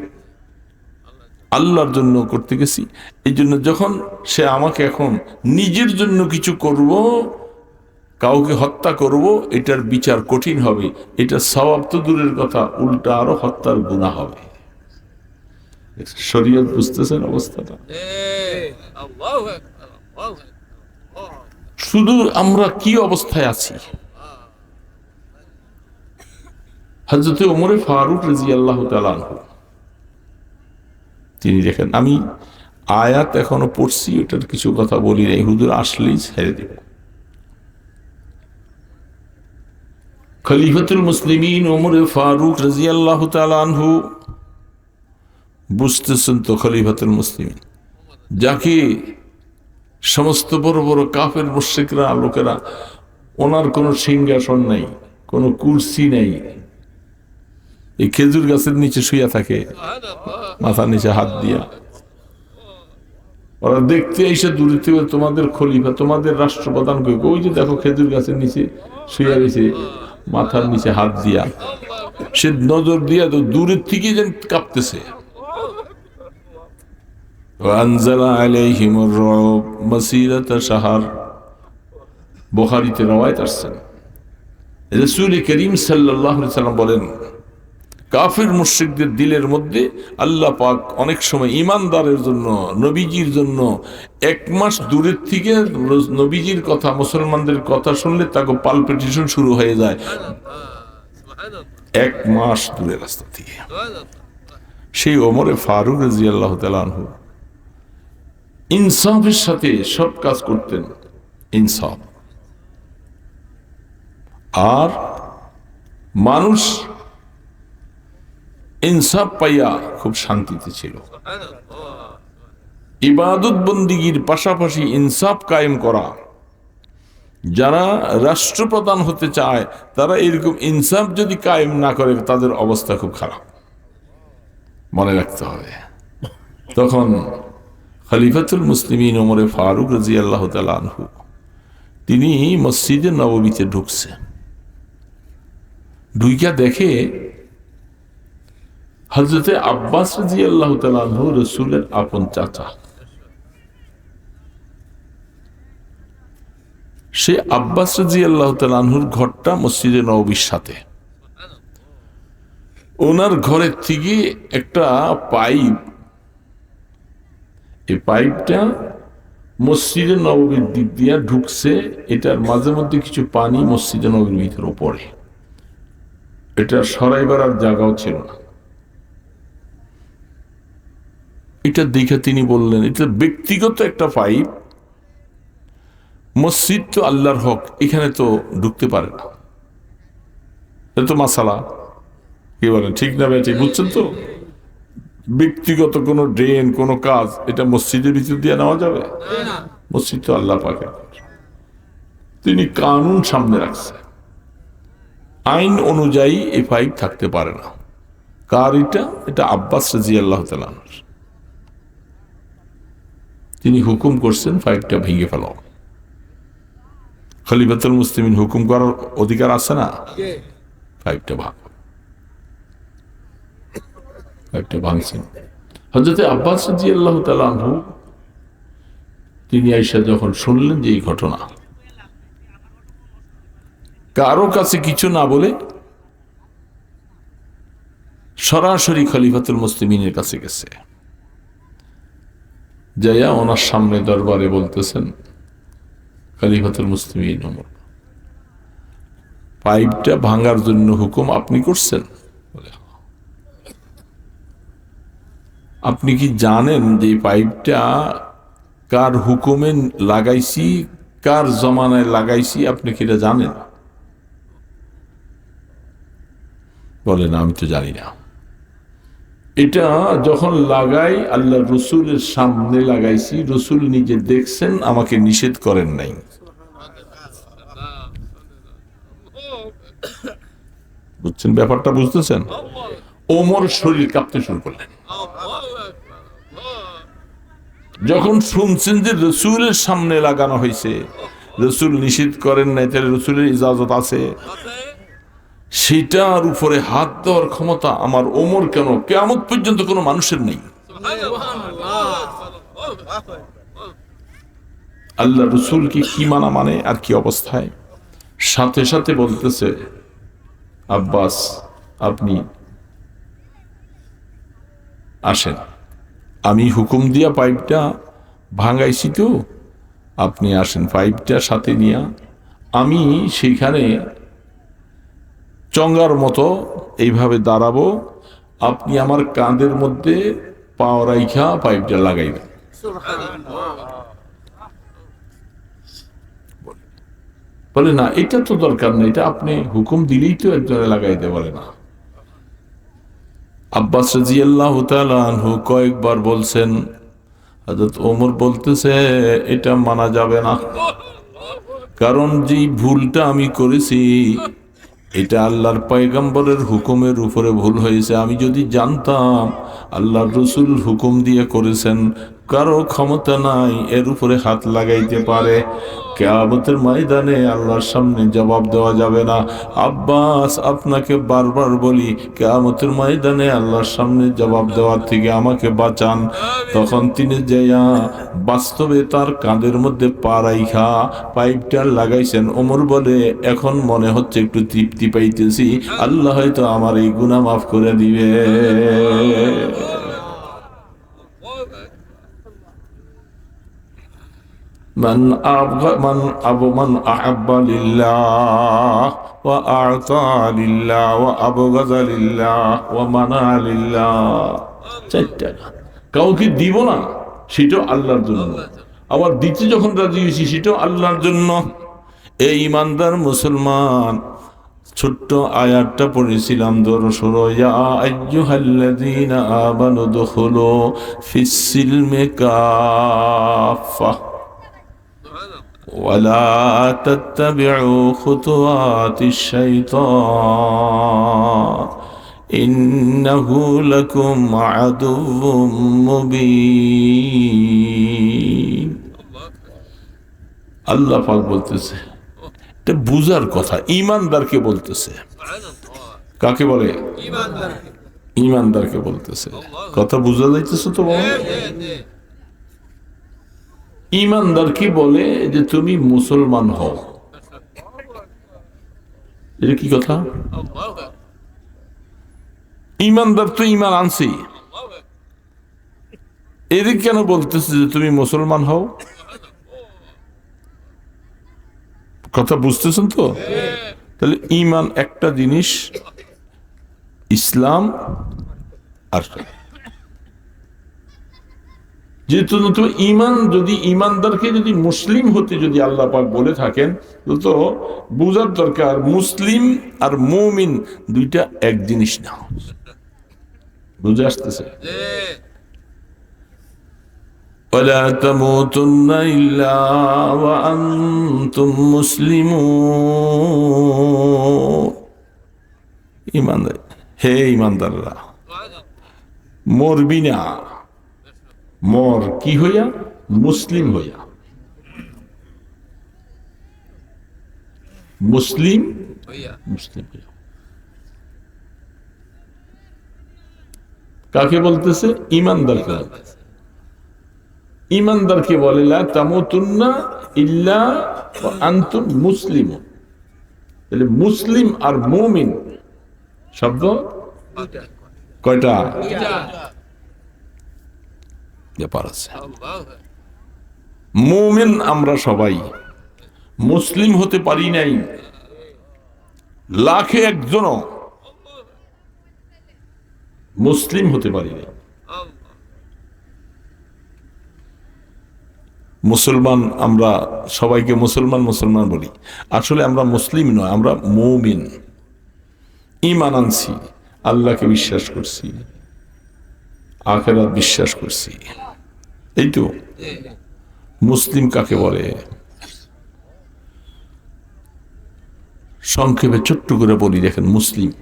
আল্লাহর জন্য করতে গেছি। এই জন্য যখন সে আমাকে এখন নিজের জন্য কিছু করব, কাউকে হত্যা করব, এটার বিচার কঠিন হবে। এটা সওয়াব তো দূরের কথা, উল্টা আরো হত্যার গুনাহ হবে। শরীয়ত বুঝতেছেন অবস্থাটা? শুধু আমরা কি অবস্থায় আছি। হযরত ওমর ফারুক রাদিয়াল্লাহু তাআলা আনহু তিনি দেখেন, আমি আয়াত এখনো পড়ছি, ওটার কিছু কথা বলি নাই, হুজুর আসলেই ছেড়ে দেব। খলিফাতুল মুসলিমিন ওমর ফারুক রাদিয়াল্লাহু তাআলা আনহু, বুঝতেছেন তো খলিফাতুল মুসলিমিন, যাকে সমস্ত বড় বড় কাফের মুশরিকরা লোকেরা, ওনার কোনো সিংহাসন নাই, কোনো কুরসি নাই, এই খেজুর গাছের নিচে শুয়ে থাকে মাথার নিচে হাত দিয়া। ওরা দেখতে এসে দূরে থেকে তোমাদের খলিফা, তোমাদের রাষ্ট্রপ্রধান কই, ওই যে দেখো খেজুর গাছের নিচে শুয়ে রয়েছে, মাথার নিচে হাত দিয়া, সে নজর দিয়া তো দূরের থেকে যেন কাঁপতেছে। ওয়ানজালা আলাইহিমুর রুব মাসিরাতা শাহর, বুখারীতে রওয়ায়াত আসছে। রাসূল করিম সাল্লাল্লাহু আলাইহি সাল্লাম বলেন, কাফির মুশরিকদের দিলের মধ্যে আল্লাহ পাক অনেক সময় ঈমানদারের জন্য, নবীজির জন্য 1 মাস দূরের থেকে নবীজির কথা, মুসলমানদের কথা শুনলে তাকে পালপিটেশন শুরু হয়ে যায়, 1 মাস দূরের রাস্তা থেকে। সেই ওমরে ফারুক রাদিয়াল্লাহু তাআলা আনহু ইনসাফের সাথে সব কাজ করতেন, ইনসাফ। আর মানুষ ইনসাফ পাইয়া খুব শান্তিতে ছিল। ইবাদত বন্দিগির পাশাপাশি ইনসাফ কায়েম করা, যারা রাষ্ট্রপ্রধান হতে চায় তারা এরকম ইনসাফ যদি কায়েম না করে তাদের অবস্থা খুব খারাপ, মনে রাখতে হবে। তখন খলিফাতুল মুসলিমিন ওমরে ফারুক রাদিয়াল্লাহু তাআলা আনহু তিনি মসজিদে নববীতে ঢুকছে, ঢুইকা দেখে হযরতে আব্বাস রাদিয়াল্লাহু তাআলা আনহু রাসূলের আপন চাচা। সে আব্বাস রাদিয়াল্লাহু তাআলা আনহুর ঘরটা মসজিদে নববীর সাথে। ওনার ঘরের থেকে একটা পাইপ, এই পাইপটা মসজিদে নববীর দিক দিয়া ঢুকছে, এটার মাঝে মধ্যে কিছু পানি মসজিদে নববীর ভিতরে পড়ে, এটা সরাইবার আর জায়গাও ছিল না। এটা দেখে তিনি বললেন, এটা ব্যক্তিগত একটা পাইপ, মসজিদ তো আল্লাহর হক, এখানে তো ঢুকতে পারে না, এটা তো মাসালা। কি বলেন, ঠিক না ভাই? ঠিক বুঝছেন তো? ব্যক্তিগত কোনো ড্রেন, কোনো কাজ এটা মসজিদের ভিতর দিয়ে নেওয়া যাবে? মসজিদ তো আল্লাহ পাকের। তিনি কানুন সামনে রাখছে, আইন অনুযায়ী এই পাইপ থাকতে পারে না। কার এটা? এটা আব্বাস রাদিয়াল্লাহু তাআলা আনহু। তিনি হুকুম করছেন পাইপটা ভেঙে ফেলাও। খলিফাতুল মুসলিমিন হুকুম করার অধিকার আছে না? পাইপটা ভাঙ, পাইপটা ভাঙছেন। হযরতে আব্বাস রাদিয়াল্লাহু তাআলা আনহু তিনি আয়েশা যখন শুনলেন যে এই ঘটনা, কারো কাছে কিছু না বলে সরাসরি খলিফাতুল মুসলিমিনের কাছে গেছে, যাইয়া ওনার সামনে দরবারে বলতেছেন, খলিফাতুল মুসলিমিন ওমর, পাইপটা ভাঙার জন্য হুকুম আপনি করছেন? বলে, আপনি কি জানেন যে এই পাইপটা কার হুকুমে লাগাইছি, কার জমানায় লাগাইছি, আপনি কি এটা জানেন? বলে, না, আমি তো জানি না। এটা যখন লাগাই আল্লাহ রসুলের সামনে লাগাইছি, রসুল নিজে দেখছেন, আমাকে নিষেধ করেন নাই। বুঝছেন ব্যাপারটা? বুঝতেছেন? ওমর শরীর কাঁপতে শুরু করলেন যখন শুনছেন যে রসুলের সামনে লাগানো হয়েছে, রসুল নিষেধ করেন নাই, তাহলে রসুলের ইজাজত আছে, সেটার উপরে হাত দেওয়ার ক্ষমতা আমার ওমর কেন কিয়ামত পর্যন্ত কোনো মানুষের নেই। আল্লাহ রসুলকে কি মানা মানে আর কি অবস্থায়? সাথে সাথে বলতেছে, আব্বাস আপনি আসেন, আমি হুকুম দিয়া পাইপটা ভাঙাইছি, তো আপনি আসেন, পাইপটা সাথে নিয়া আমি সেইখানে চঙ্গার মতো এইভাবে দাঁড়াবো, আপনি আমার কাঁধের মধ্যে পা রাইখা পাইপটা লাগাইবেন। বলে, না, এটা তো দরকার নেই, এটা আপনি হুকুম দিলেই তো একজনে লাগাইতে বলে না। আব্বাস রাদিয়াল্লাহু তাআলা আনহু কয়েকবার বলছেন, হযরত ওমর বলতেছে এটা মানা যাবে না, কারণ যেই ভুলটা আমি করেছি এটা আল্লাহর পয়গম্বরের হুকুমের উপরে ভুল হয়েছে। আমি যদি জানতাম আল্লাহর রসুল হুকুম দিয়ে করেছেন, কারো ক্ষমতা নাই এর উপরে হাত লাগাইতে পারে। কিয়ামতের ময়দানে আল্লাহর সামনে জবাব দেওয়া যাবে না। আব্বাস, আপনাকে বারবার বলি, কিয়ামতের ময়দানে আল্লাহর সামনে জবাব দেওয়ার থেকে আমাকে বাঁচান। তখন তিনি যাইয়া বাস্তবে তার কাঁধের মধ্যে পা রাইখা পাইপটা লাগাইছেন। ওমর বলে, এখন মনে হচ্ছে একটু তৃপ্তি পাইতেছি, আল্লাহ হয়তো আমার এই গুনাহ মাফ করে দিবে। من أحب لله وأعطى لله وأبغض لله ومنع لله। চারটা কাউকে দিব না সেটাও আল্লাহর জন্য, আবার দিতে যখন রাজি হয়েছি সেটাও আল্লাহর জন্য। এই ইমানদার মুসলমান, ছোট্ট আয়াতটা পড়েছিলাম, দরসুরো ইয়া আইয়ুহাল্লাযীনা আমানু দুখুলু ফিস-সিলমি কাফা ওয়ালা তাত্তাবিউ খুতুওয়াতিশ শাইতান ইন্নাহু লাকুম আদুউম মুবিন। আল্লাহ পাক বলতেছে, এটা বুঝার কথা, ইমানদারকে বলতেছে। কাকে বলে? ইমানদারকে বলতেছে। কথা বুঝা যাইতেছে তো বাবা? ইমানদার কি বলে যে তুমি মুসলমান হও, এটা কি কথা? ইমানদার তো ইমান আনছি, এদিক কেন বলতেছে যে তুমি মুসলমান হও? কথা বুঝতেছেন তো? তাহলে ইমান একটা জিনিস, ইসলাম আর যেহেতু ইমান, যদি ইমানদারকে যদি মুসলিম হতে যদি আল্লাহ পাক বলে থাকেন, তো বুঝার দরকার মুসলিম আর মুমিন দুইটা এক জিনিস না। বুঝে আসতেছে? ولا تموتن إلا وأنتم مسلمون। ইমানদার, হে ইমানদাররা, মরবি না, মর কি হইয়া? মুসলিম হইয়া। মুসলিম মুসলিম হইয়া কাকে বলতেছে? ইমানদারকে। ইমানদারকে বলে লা তামুতুন্না ইল্লা ওয়া আনতুম মুসলিমুন। তাহলে মুসলিম আর মুমিন শব্দ কয়টা? ব্যাপার আছে। মুমিন আমরা সবাই, মুসলিম হতে পারি নাই লাখে একজনও মুসলিম হতে পারি নাই। মুসলমান আমরা সবাইকে মুসলমান মুসলমান বলি, আসলে আমরা মুসলিম নয়, আমরা মুমিন। ঈমান আনছি, আল্লাহকে বিশ্বাস করছি, আখিরাত বিশ্বাস করছি, এই তো মুসলিম কাকে বলে? সংক্ষেপে ছোট্ট করে বলি, দেখেন, মুসলিম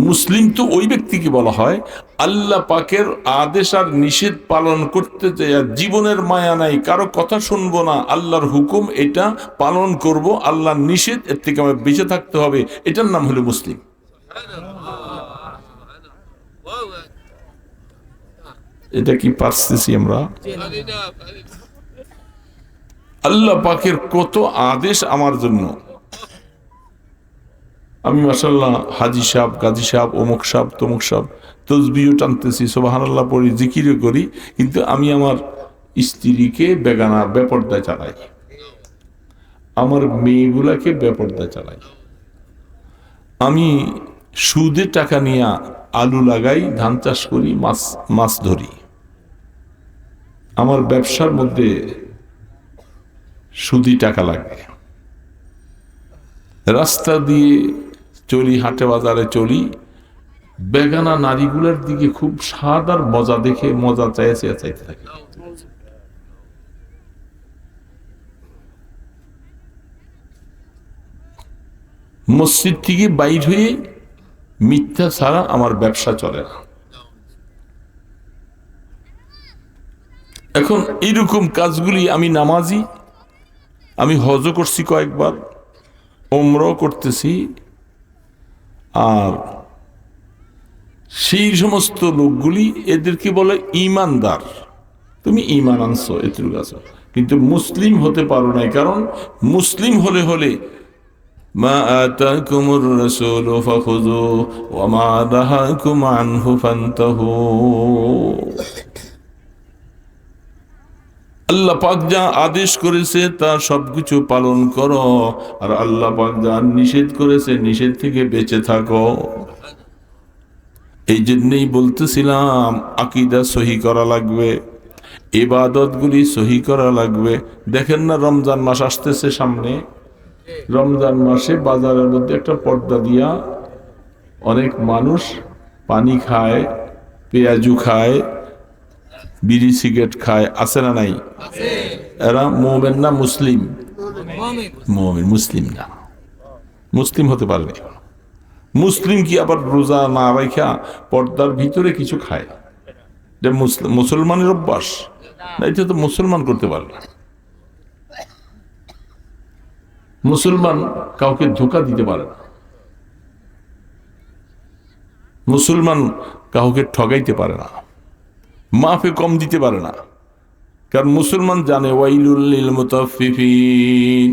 মুসলিম তো ওই ব্যক্তিকে বলা হয় আল্লাহ পাকের আদেশ আর নিষেধ পালন করতে চাই, জীবনের মায়া নাই, কারো কথা শুনবো না, আল্লাহর হুকুম এটা পালন করব, আল্লাহর নিষেধ এর থেকে আমার বেঁচে থাকতে হবে, এটার নাম হলো মুসলিম। এটা কি পারতেছি আমরা? আল্লাহ পাকের কত আদেশ আমার জন্য। আমি মাশাআল্লাহ হাজি সাহেব, গাজী সাহেব, অমুক সাহেব, তমুক সাহেব, তসবিহও টানতেছি, সুবহানাল্লাহ পড়ি, জিকিরও করি, কিন্তু আমি আমার স্ত্রীকে বেগানা বেপরদায় চালাই, আমার মেয়েগুলাকে বেপরদায় চালাই, আমি সুদে টাকা নিয়ে আলু লাগাই, ধান চাষ করি, মাছ ধরি, আমার ব্যবসার মধ্যে সুদি টাকা লাগে, রাস্তা দিয়ে চলি, হাটে বাজারে চলি, বেগানা নারীগুলোর দিকে খুব স্বাদ আর মজা দেখে মজা চাইতে থাকি। মসজিদ থেকে বাইর হয়ে মিথ্যা ছাড়া আমার ব্যবসা চলে না। এখন এইরকম কাজগুলি আমি নামাজি, আমি হজও করছি কয়েকবার, ওমরাও করতেছি, আর সেই সমস্ত লোকগুলি এদেরকে বলে ঈমানদার। তুমি ঈমান আনছো এটুকু আছো, কিন্তু মুসলিম হতে পারো নাই। কারণ মুসলিম হলে মা আতাকুমুর রাসূলু ফাখুযুহু ওয়া মা নাহাকুম আনহু ফান্তাহু। আল্লাহ পাক যা আদেশ করেছে তা সবকিছু পালন করো, আর আল্লাহ পাক যা নিষেধ করেছে নিষেধ থেকে বেঁচে থাকো। এই জন্যই বলতেছিলাম আকীদা সহি করা লাগবে, ইবাদতগুলি সহি করা লাগবে। দেখেন না, রমজান মাস আসতেছে সামনে, রমজান মাসে বাজারের মধ্যে একটা পর্দা দিয়া অনেক মানুষ পানি খায়, পেঁয়াজু খায়, বিড়ি সিগারেট খায়, আছে না নাই? এরা মুমিন না মুসলিম? মুমিন, মুসলিম না, মুসলিম হতে পারেনি। মুসলিম কি আবার রোজা না রাখা পর্দার ভিতরে কিছু খায়? এটা মুসলমানের অভ্যাস না, এটা তো মুসলমান করতে পারে না। মুসলমান কাউকে ধোঁকা দিতে পারে না, মুসলমান কাউকে ঠগাইতে পারে না, মাফে কম দিতে পারে না। কারণ মুসলমান জানে ওয়াইলুল লিল মুতাফফিফিন,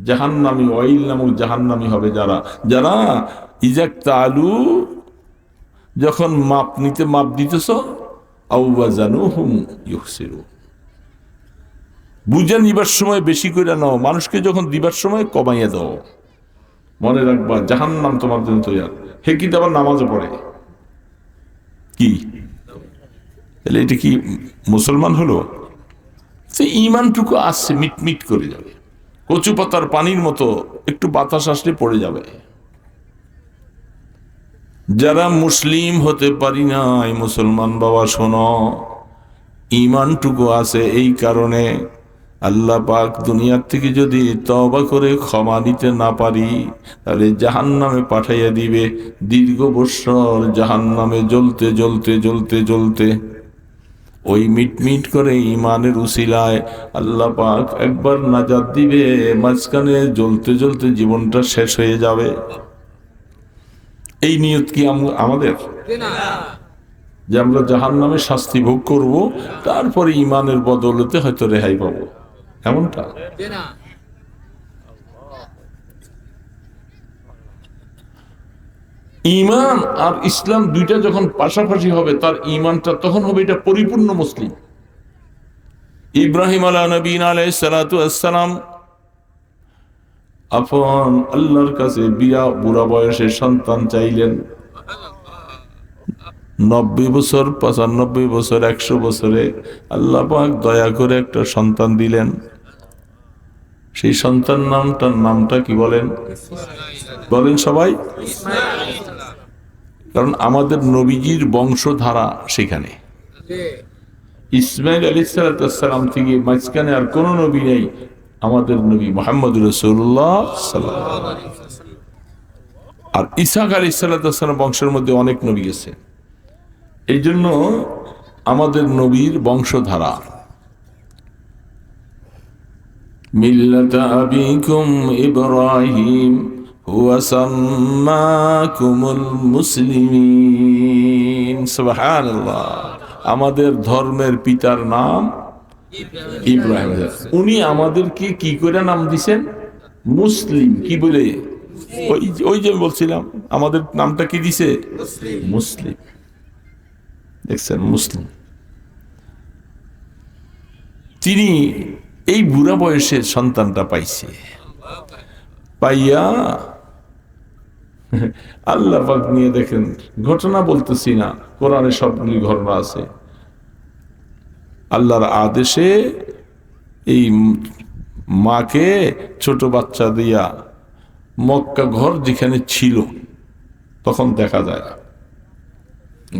জাহান্নামী, ওয়াইল নামক জাহান্নামী হবে যারা যারা ইজাক্তালু, যখন মাপ নিতে মাপ দিতেছ, আও ওয়াজানুহুম ইউখসিরুন, বুঝে নিবার সময় বেশি করে নাও, মানুষকে যখন দিবার সময় কমাইয়া দাও। মনে রাখবা জাহান্নাম তোমার জন্য তৈরি। হে কিন্তু আবার নামাজও পড়ে, কি তাহলে এটা কি মুসলমান হলো? সে ইমানটুকু আসছে, মিটমিট করে যাবে, কচু পাতার পানির মতো, একটু বাতাস আসলে পড়ে যাবে। যারা মুসলিম হতে পারি নাই, মুসলমান বাবা শোনো, ইমানটুকু আছে, এই কারণে আল্লাহ পাক দুনিয়ার থেকে যদি তওবা করে ক্ষমা দিতে না পারি, তাহলে জাহান্নামে পাঠাইয়া দিবে। দীর্ঘ বৎসর জাহান্নামে জ্বলতে জ্বলতে জ্বলতে জ্বলতে ওই মিটমিট করে ইমানের উসিলায় আল্লাহ পাক একবার নাজাত দিবে, মাঝখানে জ্বলতে জ্বলতে জীবনটা শেষ হয়ে যাবে। এই নিয়ত কি আমাদের? যে আমরা জাহান্নামে শাস্তি ভোগ করব, তারপরে ইমানের বদৌলতে হয়তো রেহাই পাবো, এমনটা? ঈমান আর ইসলাম দুইটা যখন পাশাপাশি হবে, তার ঈমানটা তখন হবে এটা পরিপূর্ণ মুসলিম। ইব্রাহিম আলাইহিস নবীন আলাইহিস সালাতু ওয়াসসালাম আপন আল্লাহর কাছে বুড়া বয়সে সন্তান চাইলেন। 90 বছর, 95 বছর, 100 বছরে আল্লাহ পাক দয়া করে একটা সন্তান দিলেন। সেই সন্তান নামটা কি বলেন? বলেন সবাই। কারণ আমাদের নবীজির বংশধারা সেখানে। ইসমাইল আলাইহিস সালাম থেকে মাঝখানে আর কোন নবী নেই, আমাদের নবী মুহাম্মদ রাসূলুল্লাহ সাল্লাল্লাহু আলাইহি ওয়াসাল্লাম। আর ইসহাক আলাইহিস সালাম বংশের মধ্যে অনেক নবী গেছে। এই জন্য আমাদের নবীর বংশধারা মিল্লাতা আবিকুম ইব্রাহিম হুয়া সাম্মাকুমুল মুসলিমিন। সুবহানাল্লাহ, আমাদের ধর্মের পিতার নাম ইব্রাহিম। উনি আমাদেরকে কি করে নাম দিছেন? মুসলিম। কি বলে? ওই যে বলছিলাম, আমাদের নামটা কি দিছে? মুসলিম। দেখছেন, মুসলিম। তিনি এই বুড়া বয়সে সন্তানটা পাইছে, পাইয়া আল্লাহ পাক নিয়ে দেখেন, ঘটনা বলতেছি না, কোরআনে সবগুলি ঘটনা আছে। আল্লাহর আদেশে এই মাকে ছোট বাচ্চা দিয়া মক্কা ঘর যেখানে ছিল তখন দেখা যায়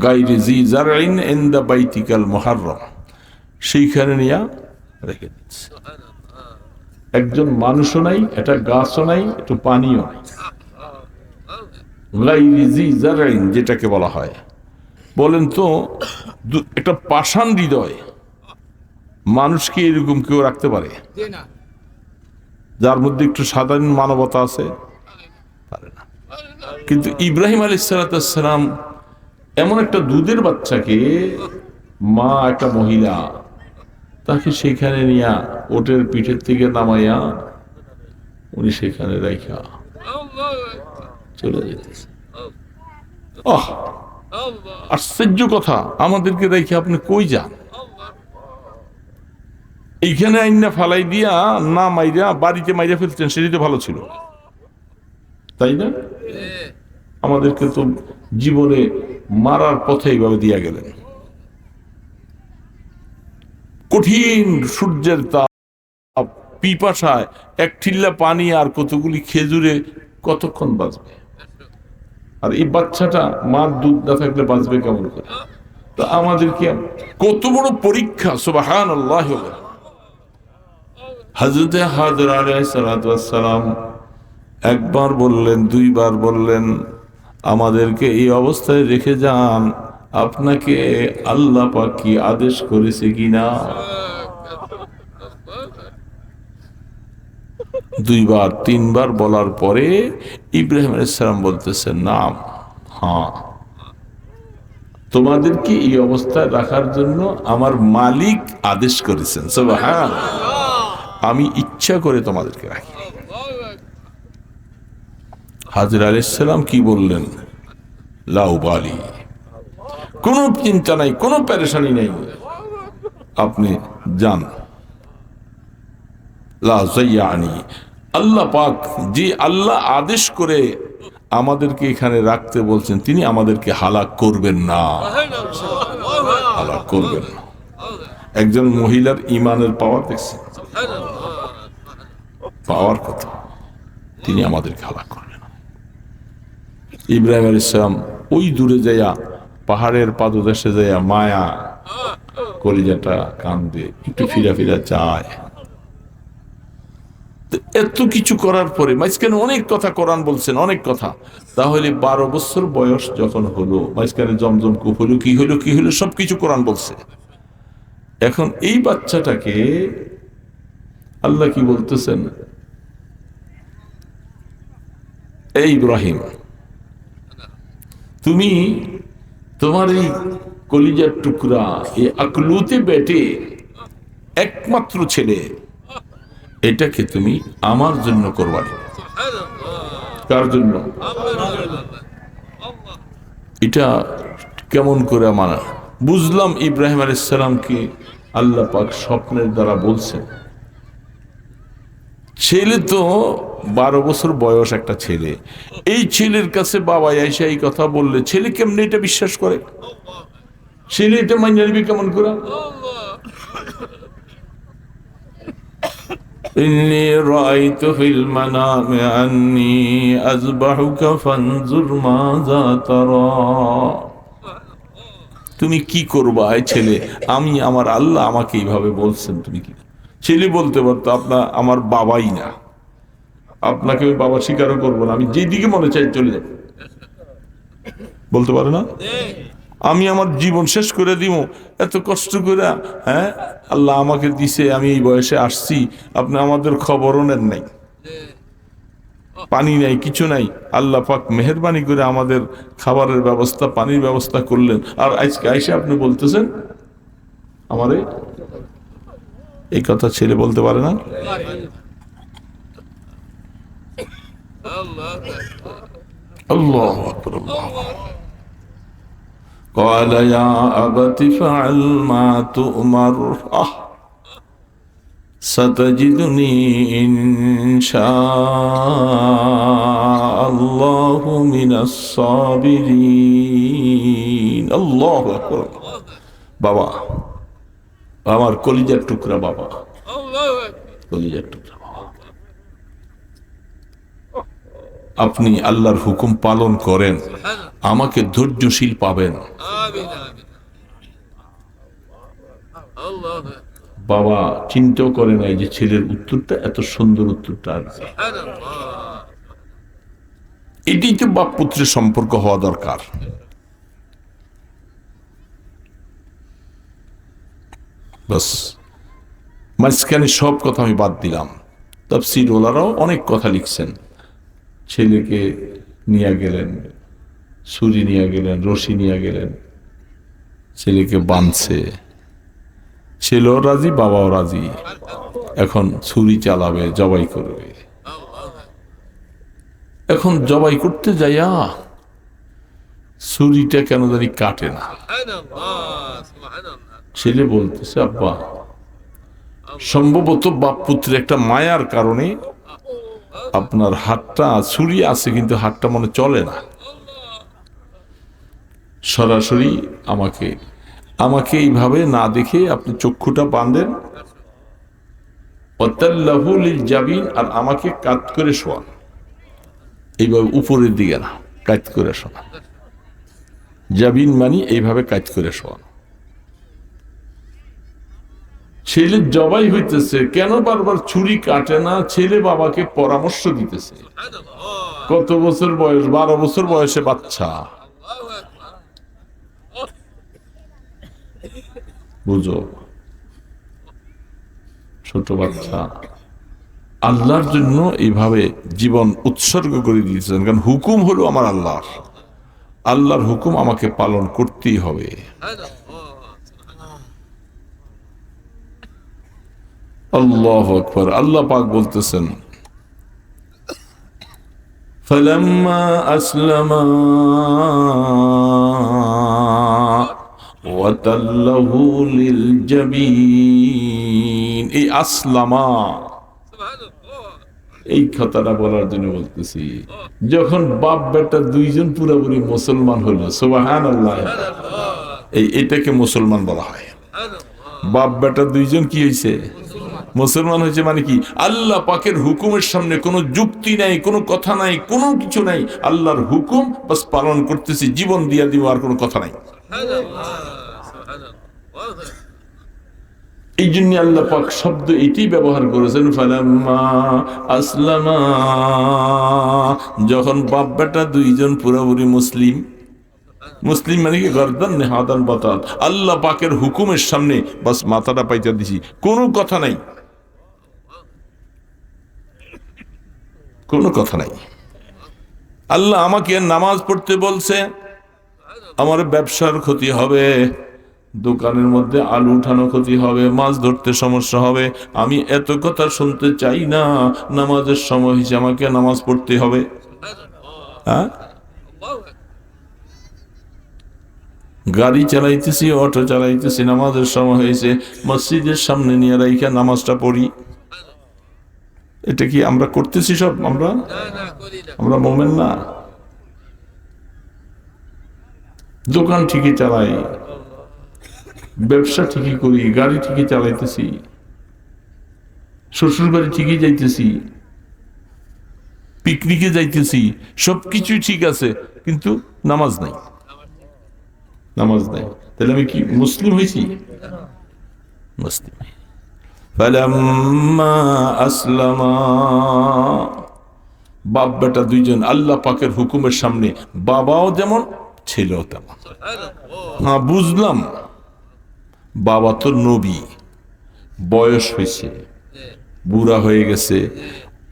গায়রি জি জারইন ইনদা বাইতিকাল মুহাররম, সেইখানে নিয়া রেখে দিচ্ছে। একজন মানুষও নাই, এটা গাছও নাই, একটু পানিও নাই, গায়রি জি জারইন যেটাকে বলা হয়। বলেন তো একটা পাষাণ হৃদয় মানুষকে এরকম কেউ রাখতে পারে জি না। যার মধ্যে একটু সাধারণ মানবতা আছে? পারে না। কিন্তু ইব্রাহিম আলাইহিস সালাম এমন একটা দুধের বাচ্চাকে, মা একটা মহিলা, তাকে সেখানে নিয়া ওটের পিঠের থেকে নামাইয়া উনি সেখানে রাইখা চলে যেতেছে। আহ, আশ্চর্য কথা, আমাদেরকে রেখে আপনি কই যান? এইখানে আইনা ফালাই দিয়া না মাইরা বাড়িতে মাইরা ফেলতেন, সেটাই তো ভালো ছিল, তাই না? আমাদেরকে তো জীবনে মারার পথে এইভাবে দিয়া গেলেন। কঠিন সূর্যের তাপ, পিপাসায় এক ঠিল্লা পানি আর কতগুলি খেজুরে কতক্ষণ বাঁচবে? আর এই বাচ্চাটা মার দুধ না থাকলে বাঁচবে কেমন করে? তো আমাদেরকে কত বড় পরীক্ষা! সুবহানাল্লাহ। হযরত হাজর আলাইহিস সালাম একবার বললেন, দুইবার বললেন, আমাদেরকে এই অবস্থায় রেখে যান, আপনাকে আল্লাহ পাক কি আদেশ করেছে কিনা? দুইবার তিনবার বলার পরে ইব্রাহিম আলাইহিস সালাম বলতেছেন, নাম, হ্যাঁ, তোমাদেরকে এই অবস্থায় রাখার জন্য আমার মালিক আদেশ করেছেন। সুবহানাল্লাহ। আমি ইচ্ছা করে তোমাদেরকে রাখি। হাজর আলাইহিস সালাম কি বললেন? লাউবালি, কোনো চিন্তা নাই, কোনো পেরেশানি নাই, আপনি যান। লা যায়্যানি, আল্লাহ পাক যে আল্লাহ আদেশ করে আমাদেরকে এখানে রাখতে বলছেন, তিনি আমাদেরকে হালাক করবেন না, হালাক করবেন না। একজন মহিলার ইমানের পাওয়ার দেখছেন? পাওয়ার কথা, তিনি আমাদেরকে হালাক করবেন না। ইব্রাহিম আলাইহিস সালাম ওই দূরে যাইয়া, পাহাড়ের পাদদেশে যাইয়া মায়া কলিজাটা কান্দে, একটু ফিরা ফিরা চায়। এত কিছু করার পরে মাঝখানে অনেক কথা কোরআন বলছেন, অনেক কথা। তাহলে 12 বছর বয়স যখন হলো, মাঝখানে জমজম কূপ হলো, কি হলো কি হলো সবকিছু কোরআন বলছে। এখন এই বাচ্চাটাকে আল্লাহ কি বলতেছেন? এই ইব্রাহিম, তুমি তোমার এই কলিজার টুকরা, এই আকলুতে বেটে একমাত্র ছেলে, এটাকে তুমি আমার জন্য কোরবানি। কার জন্য? এটা কেমন করে মানা? বুঝলাম ইব্রাহিম আলাইহিস সালামকে আল্লাহ পাক স্বপ্নের দ্বারা বলছেন। ছেলে তো 12 বছর বয়স একটা ছেলে, এই ছেলের কাছে বাবা এসে এই কথা বললে ছেলে কেমনে এটা বিশ্বাস করে? ছেলে এটা মাইনে নিবে কেমন করে? إني رأيت في المنام أني أذبحك فانظر ماذا ترى। তুমি কি করবা এই ছেলে? আমি, আমার আল্লাহ আমাকে এইভাবে বলছেন, তুমি কি? ছেলে বলতে পারতো, আপনার আমার বাবাই না, আপনাকে আমি বাবা স্বীকারও করবো না, আমি যেদিকে মনে চাই চলে যাব। বলতে পারে না? আমি আমার জীবন শেষ করে দিব এত কষ্ট করে, হ্যাঁ, আল্লাহ আমাকে দিছে, আমি এই বয়সে আসছি, আপনি আমাদের খবরও নেন নাই, পানি নাই, কিছু নাই। আল্লাহ পাক মেহেরবানি করে আমাদের খাবারের ব্যবস্থা, পানির ব্যবস্থা করলেন, আর আজকে আইসে আপনি বলতেছেন আমারে এই কথা? ছেলে বলতে পারে না? আল্লাহু আকবার, আল্লাহু আকবার। قال يا أبت فعل ما تؤمر ستجدني إن شاء الله من الصابرين। الله أكبر। বাবা, আমার কলিজার টুকরা বাবা, কলিজার টুকরা বাবা, আপনি আল্লাহর হুকুম পালন করেন, আমাকে ধৈর্যশীল পাবেন। বাবা চিন্তাও করে নাই যে ছেলের উত্তরটা এত সুন্দর উত্তরটা আসবে। سبحان الله এটি তো বাপ পুত্রের সম্পর্ক হওয়া দরকার। বাস, মাঝখানে সব কথা আমি বাদ দিলাম। তাফসীর ওলারাও অনেক কথা লিখছেন। ছেলেকে নিয়ে গেলেন, ছুরি নিয়ে গেলেন, রশি নিয়ে গেলেন, ছেলেকে বাঁধছে, ছেলেও রাজি, বাবাও রাজি। এখন ছুরি চালাবে, জবাই করবে। এখন জবাই করতে যাইয়া ছুরিটা কেন জানি কাটে না। سبحان الله سبحان الله ছেলে বলতেছে, আব্বা সম্ভবত বাপ পুত্রের একটা মায়ার কারণে আপনার হাতটা, ছুরি আছে কিন্তু হাতটা মনে চলে না। সরাসরি আমাকে এইভাবে না দেখে আপনি চক্ষুটা বাঁধেন, ওয়াতাল্লাহু লিল জাবিন, আর আমাকে কাত করে শোয়ান। এইভাবে উপরের দিকে না, কাত করে শোয়ান। জাবিন মানি এইভাবে কাত করে শোয়ান। ছেলে জবাই হইতেছে, কেন বারবার ছুরি কাটে না? ছেলে বাবাকে পরামর্শ দিতেছে। سبحان الله কত বছর বয়স? 12 বছর বয়সে বাচ্চা। الله أكبر বুঝো, ছোট বাচ্চা আল্লাহর জন্য এইভাবে জীবন উৎসর্গ করে দিয়েছেন। কারণ হুকুম হলো আমার আল্লাহর, আল্লাহর হুকুম আমাকে পালন করতেই হবে। سبحان الله আল্লাহু আকবার। আল্লাহ পাক বলতেছেন, فَلَمَّا أَسْلَمَا وَتَلَّهُ لِلْجَبِينِ। এই আসলামা, سبحان الله এই কথাটা বলার জন্য বলতেছি, যখন বাপ বেটা দুইজন পুরোপুরি মুসলমান হলো, সুবহানাল্লাহ, এটাকে মুসলমান বলা হয়। سبحان الله বাপ বেটা দুইজন কি হয়েছে? মুসলমান হয়েছে। মানে কি? আল্লাহ পাকের হুকুমের সামনে কোনো যুক্তি নাই, কোনো কথা নাই, কোনো কিছু নাই। আল্লাহর হুকুম বাস পালন করতেছি, জীবন দিয়া দিব, আর কোনো কথা নাই। سبحان الله سبحان الله এই জন্য আল্লাহ পাক শব্দ এটি ব্যবহার করেছেন, ফালাম্মা আসলামা, যখন বাপ বেটা দুইজন পুরোপুরি মুসলিম। মুসলিম মানে কি? গর্দান নেহাদান বাতাত, আল্লাহ পাকের হুকুমের সামনে বাস মাথাটা পাইতে দিছি, কোনো কথা নাই, কোনো কথা নাই। আল্লাহ আমাকে নামাজ পড়তে বলছে, আমার ব্যবসার ক্ষতি হবে, দোকানের মধ্যে আলু উঠানো ক্ষতি হবে, মাছ ধরতে সমস্যা হবে, আমি এত কথা শুনতে চাই না। নামাজের সময় হয়েছে, আমাকে নামাজ পড়তে হবে। হ্যাঁ, الله أكبر গাড়ি চালাইতেছি, অটো চালাইতেছি, নামাজের সময় হয়েছে, মসজিদের সামনে নিয়ে রাইখা নামাজটা পড়ি। এটা কি আমরা করতেছি সব? لا نقول আমরা মোমেন না? দোকান ঠিকই চালাই, ব্যবসা ঠিকই করি, গাড়ি ঠিকই চালাইতেছি, শ্বশুর বাড়ি ঠিকই যাইতেছি, পিকনিকে যাইতেছি, সবকিছুই ঠিক আছে, কিন্তু নামাজ নাই, নামাজ নাই। তাহলে আমি কি মুসলিম হয়েছি? মুসলিম। ফালাম্মা আসলামা, বাপ বেটা দুইজন আল্লাহ পাকের হুকুমের সামনে, বাবাও যেমন ছেলেও তেমন। سبحان الله হ্যাঁ, বুঝলাম, বাবা তো নবী, বয়স হয়েছে, বুড়া হয়ে গেছে,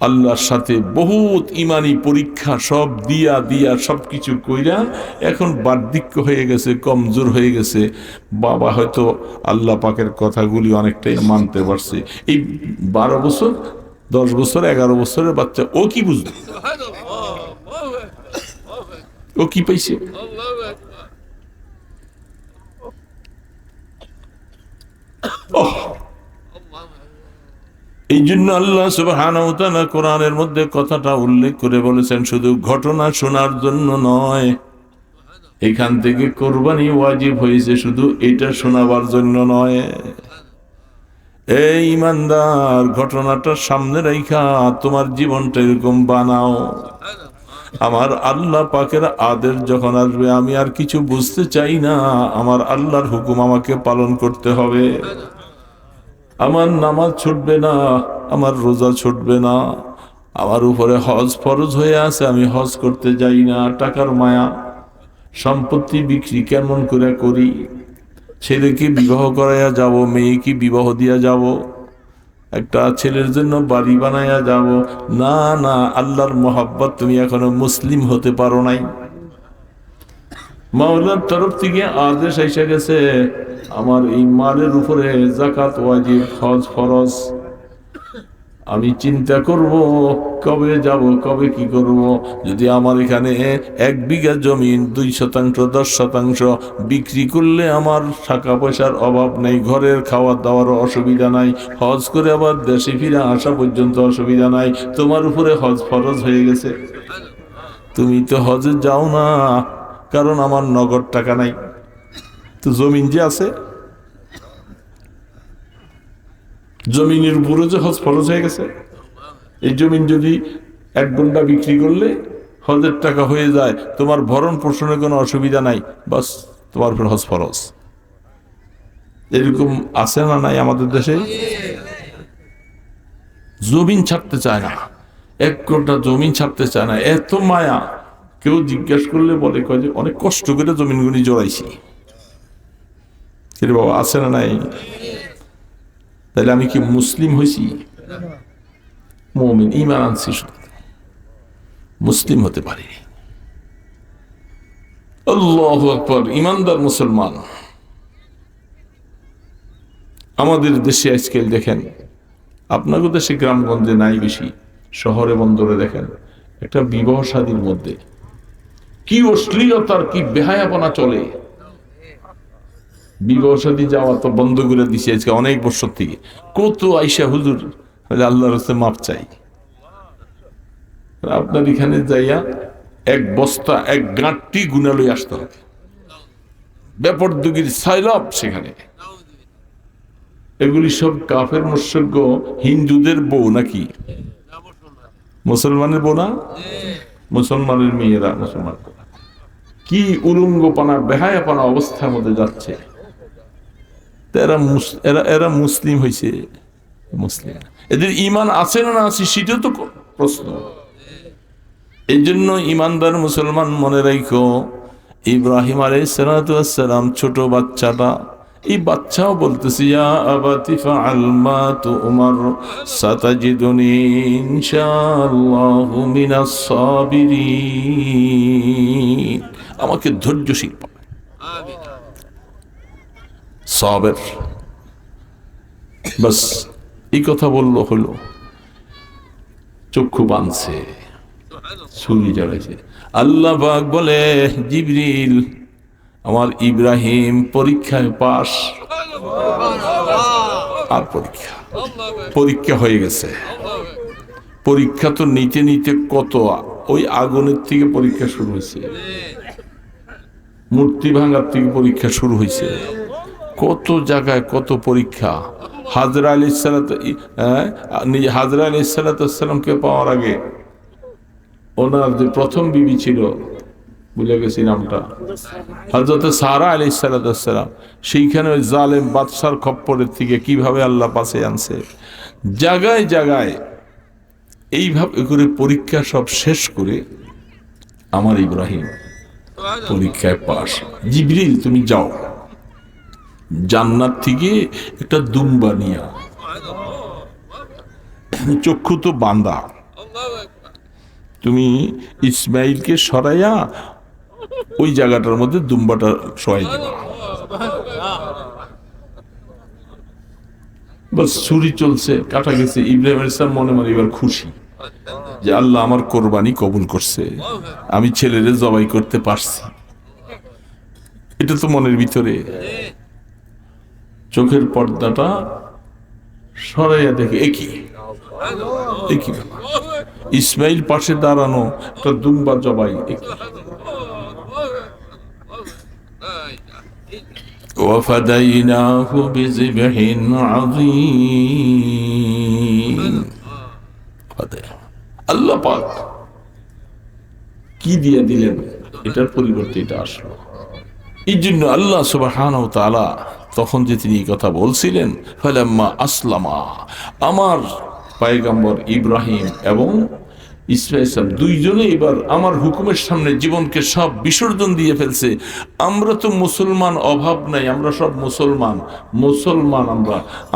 আল্লাহর সাথে বহুত ইমানি পরীক্ষা সব দিয়া দিয়া সবকিছু কইরা এখন বার্ধক্য হয়ে গেছে, কমজোর হয়ে গেছে। বাবা হয়তো আল্লাহ পাকের কথাগুলি অনেকটাই মানতে পারছে। এই 12 বছর, 10 বছর, 11 বছরের বাচ্চা ও কি বুঝবে? سبحان الله الله أكبر ও কি পাইছে? الله أكبر ওহ, এই জন্য আল্লাহ সুবহানাহু ওয়া তাআলা কোরআনের মধ্যে কথাটা উল্লেখ করে বলেছেন, শুধু ঘটনা শোনার জন্য নয়, এখান থেকে কোরবানি ওয়াজিব হয়েছে শুধু এটা শোনাবার জন্য নয়। এই ইমানদার, ঘটনাটা সামনে রাইখা তোমার জীবনটা এরকম বানাও। আমার আল্লাহ পাকের আদেশ যখন আসবে, আমি আর কিছু বুঝতে চাই না, আমার আল্লাহর হুকুম আমাকে পালন করতে হবে। আমার নামাজ ছুটবে না, আমার রোজা ছুটবে না, আমার উপরে হজ ফরজ হয়ে আছে, আমি হজ করতে যাই না, টাকার মায়া, সম্পত্তি বিক্রি কেমন করে করি, ছেলেকে বিবাহ করাইয়া যাব, মেয়েকে বিবাহ দিয়া যাব, একটা ছেলের জন্য বাড়ি বানাইয়া যাব, না না, আল্লাহর মোহাব্বত তুমি এখনো মুসলিম হতে পারো নাই। মাওলার তরফ থেকে আদেশ এসে গেছে, আমার এই মালের উপরে যাকাত ওয়াজিব, হজ ফরজ। আমি চিন্তা করব কবে যাব, কবে কি করব। যদি আমার এখানে 1 বিঘা জমিন 2%, 10% বিক্রি করলে আমার টাকা পয়সার অভাব নেই, ঘরের খাওয়া দাওয়ারও অসুবিধা নাই, হজ করে আবার দেশে ফিরে আসা পর্যন্ত অসুবিধা নাই। তোমার উপরে হজ ফরজ হয়ে গেছে, তুমি তো হজে যাও না, কারণ আমার নগদ টাকা নাই। তো জমিন যে আছে, জমিনের উপরে যে হজ ফরজ হয়ে গেছে, এই জমিন যদি 1 ঘন্টা বিক্রি করলে হজের টাকা হয়ে যায়, তোমার ভরণ পোষণের কোনো অসুবিধা নাই, বাস তোমার উপর হজ ফরজ। এরকম আছে না নাই আমাদের দেশে? জমিন ছাড়তে চায় না, 1 ঘন্টা জমিন ছাড়তে চায় না, এত মায়া। কেউ জিজ্ঞেস করলে বলে, কয় যে অনেক কষ্ট করে জমিনগুলি জড়াইছি। বাবা আছে না নাই? তাহলে আমি কি মুসলিম হয়েছি? মুমিন, ঈমান আনছি, শুধু মুসলিম হতে পারিনি। আল্লাহু আকবার, ঈমানদার মুসলমান। আমাদের দেশে আজকাল দেখেন, আপনাদের দেশে গ্রামগঞ্জে নাই বেশি, শহরে বন্দরে দেখেন, একটা বিবাহ শাদীর মধ্যে কি অশ্লীলতার, কি বেহায়াপনা চলে। বিবাহ শাদী যাওয়া তো বন্ধ করে দিছে আজকে অনেক বছর থেকে। কত আইসা হুজুর আল্লাহর রাস্তে মাপ চাই। আপনার এখানে যাইয়া 1 বস্তা 1 গাঁটটি গুনা লই আসতে হবে, ব্যাপারদুগির সাইলাব সেখানে। এগুলি সব কাফের মুশরিক হিন্দুদের বউ নাকি? মুসলমানের বউ না, মুসলমানের মেয়েরা, মুসলমান কি উলঙ্গপানা, বেহায়াপনা অবস্থার মধ্যে যাচ্ছে। এরা মুসলিম হয়েছে, মুসলিম। এদের ঈমান আছে না আছে সেটা তো প্রশ্ন। এই জন্য ঈমানদার মুসলমান মনে রাখো, ইব্রাহিম আলাইহিস সালাতু ওয়াস সালাম ছোট বাচ্চাটা, এই বাচ্চাও বলতেছে, ইয়া আবাতি ফাআল মা তুমার সাতাজিদুনি ইনশাআল্লাহু মিনাস সাবিরিন। আমাকে ধৈর্যশীল পাবে, আমিন। সাবের। বাস এই কথা বললো, হলো। চক্ষু বাঁধছে, ছুরি জ্বালাইছে। আল্লাহ পাক বলে, জিবরিল, আমার ইব্রাহিম পরীক্ষায় পাস। আর পরীক্ষা হয়ে গেছে। পরীক্ষা তো নিতে নিতে কত, ওই আগুনের থেকে পরীক্ষা শুরু হয়েছে, মূর্তি ভাঙার থেকে পরীক্ষা শুরু হয়েছে, কত জায়গায় কত পরীক্ষা। হাজরা আলাইহিস সালামকে পাওয়ার আগে ওনার যে প্রথম বিবি ছিল, ভুলে গেছি নামটা, হযরত সারা আলাইহিস সালাম, সেইখানে ওই জালেম বাদশার খপ্পরের থেকে কিভাবে আল্লাহ পাশে আনছে। জায়গায় জায়গায় এইভাবে করে পরীক্ষা সব শেষ করে আমার ইব্রাহিম পরীক্ষায় পাস। জিবরিল, তুমি যাও, জান্নাত থেকে একটা দুম্বা নিয়া, চক্ষু তো বান্দা, তুমি ইসমাইলকে সরাইয়া ওই জায়গাটার মধ্যে দুম্বাটা শোয়াই দিবা। বাস ছুরি চলছে, কাটা গেছে। ইব্রাহিম আলাইহিস সালাম মনে মনে এবার খুশি যে আল্লাহ আমার কোরবানি কবুল করছে, আমি ছেলেরে জবাই করতে পারছি। এটা তো মনের ভিতরে। চোখের পর্দাটা সরাইয়া দেখে, একই ব্যাপার, ইসমাইল পাশে দাঁড়ানো, একটা দুম্বা জবাই। وَفَدَيْنَاهُ بِذِبْحٍ عَظِيمٍ। আল্লাহ পাক কি দিয়ে দিলেন, এটার পরিবর্তে এটা আসলো। এই জন্য আল্লাহ সুবহানাহু ওয়া তাআলা তখন যে তিনি এই কথা বলছিলেন, ফালাম্মা আসলামা, আমার পয়গম্বর ইব্রাহিম এবং ইসমাঈল দুইজনে এবার আমার হুকুমের সামনে জীবনকে সব বিসর্জন দিয়ে ফেলছে। আমরা তো মুসলমান, অভাব নাই, আমরা সব মুসলমান,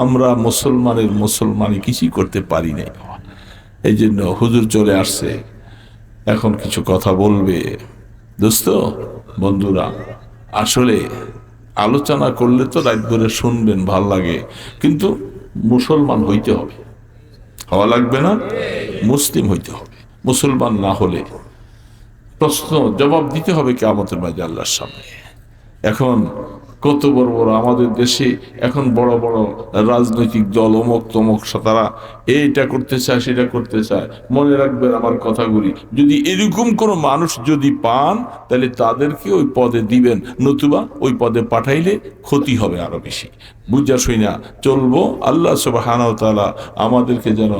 আমরা মুসলমানই কিছুই করতে পারি নাই। এই জন্য হুজুর চলে আসছে, এখন কিছু কথা বলবে। দোস্ত, বন্ধুরা, আসলে আলোচনা করলে তো রাত ধরে শুনবেন, ভাল লাগে, কিন্তু মুসলমান হইতে হবে, হওয়া লাগবে না, মুসলিম হইতে হবে। মুসলমান না হলে প্রশ্ন জবাব দিতে হবে কিয়ামতের মাঠে আল্লাহর সামনে। এখন কত বড় বড় আমাদের দেশে এখন বড় বড় রাজনৈতিক দল, অমুক তমুক, তারা এইটা করতে চায়, সেটা করতে চায়। মনে রাখবেন আমার কথাগুলি, যদি এরকম কোনো মানুষ যদি পান, তাহলে তাদেরকে ওই পদে দিবেন, নতুবা ওই পদে পাঠাইলে ক্ষতি হবে আরো বেশি। বুঝা শুইনা চলবো। আল্লাহ সুবহানাহু ওয়া তাআলা আমাদেরকে যেন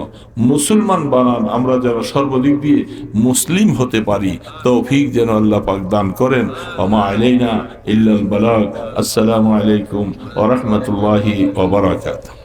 মুসলমান বানান, আমরা যেন সর্বদিক দিয়ে মুসলিম হতে পারি, তৌফিক যেন আল্লাহ পাক দান করেন। ওয়া মা আলাইনা ইল্লাল বালাগ। আসসালামু আলাইকুম ওয়া রাহমাতুল্লাহি ওয়া বারাকাতুহু।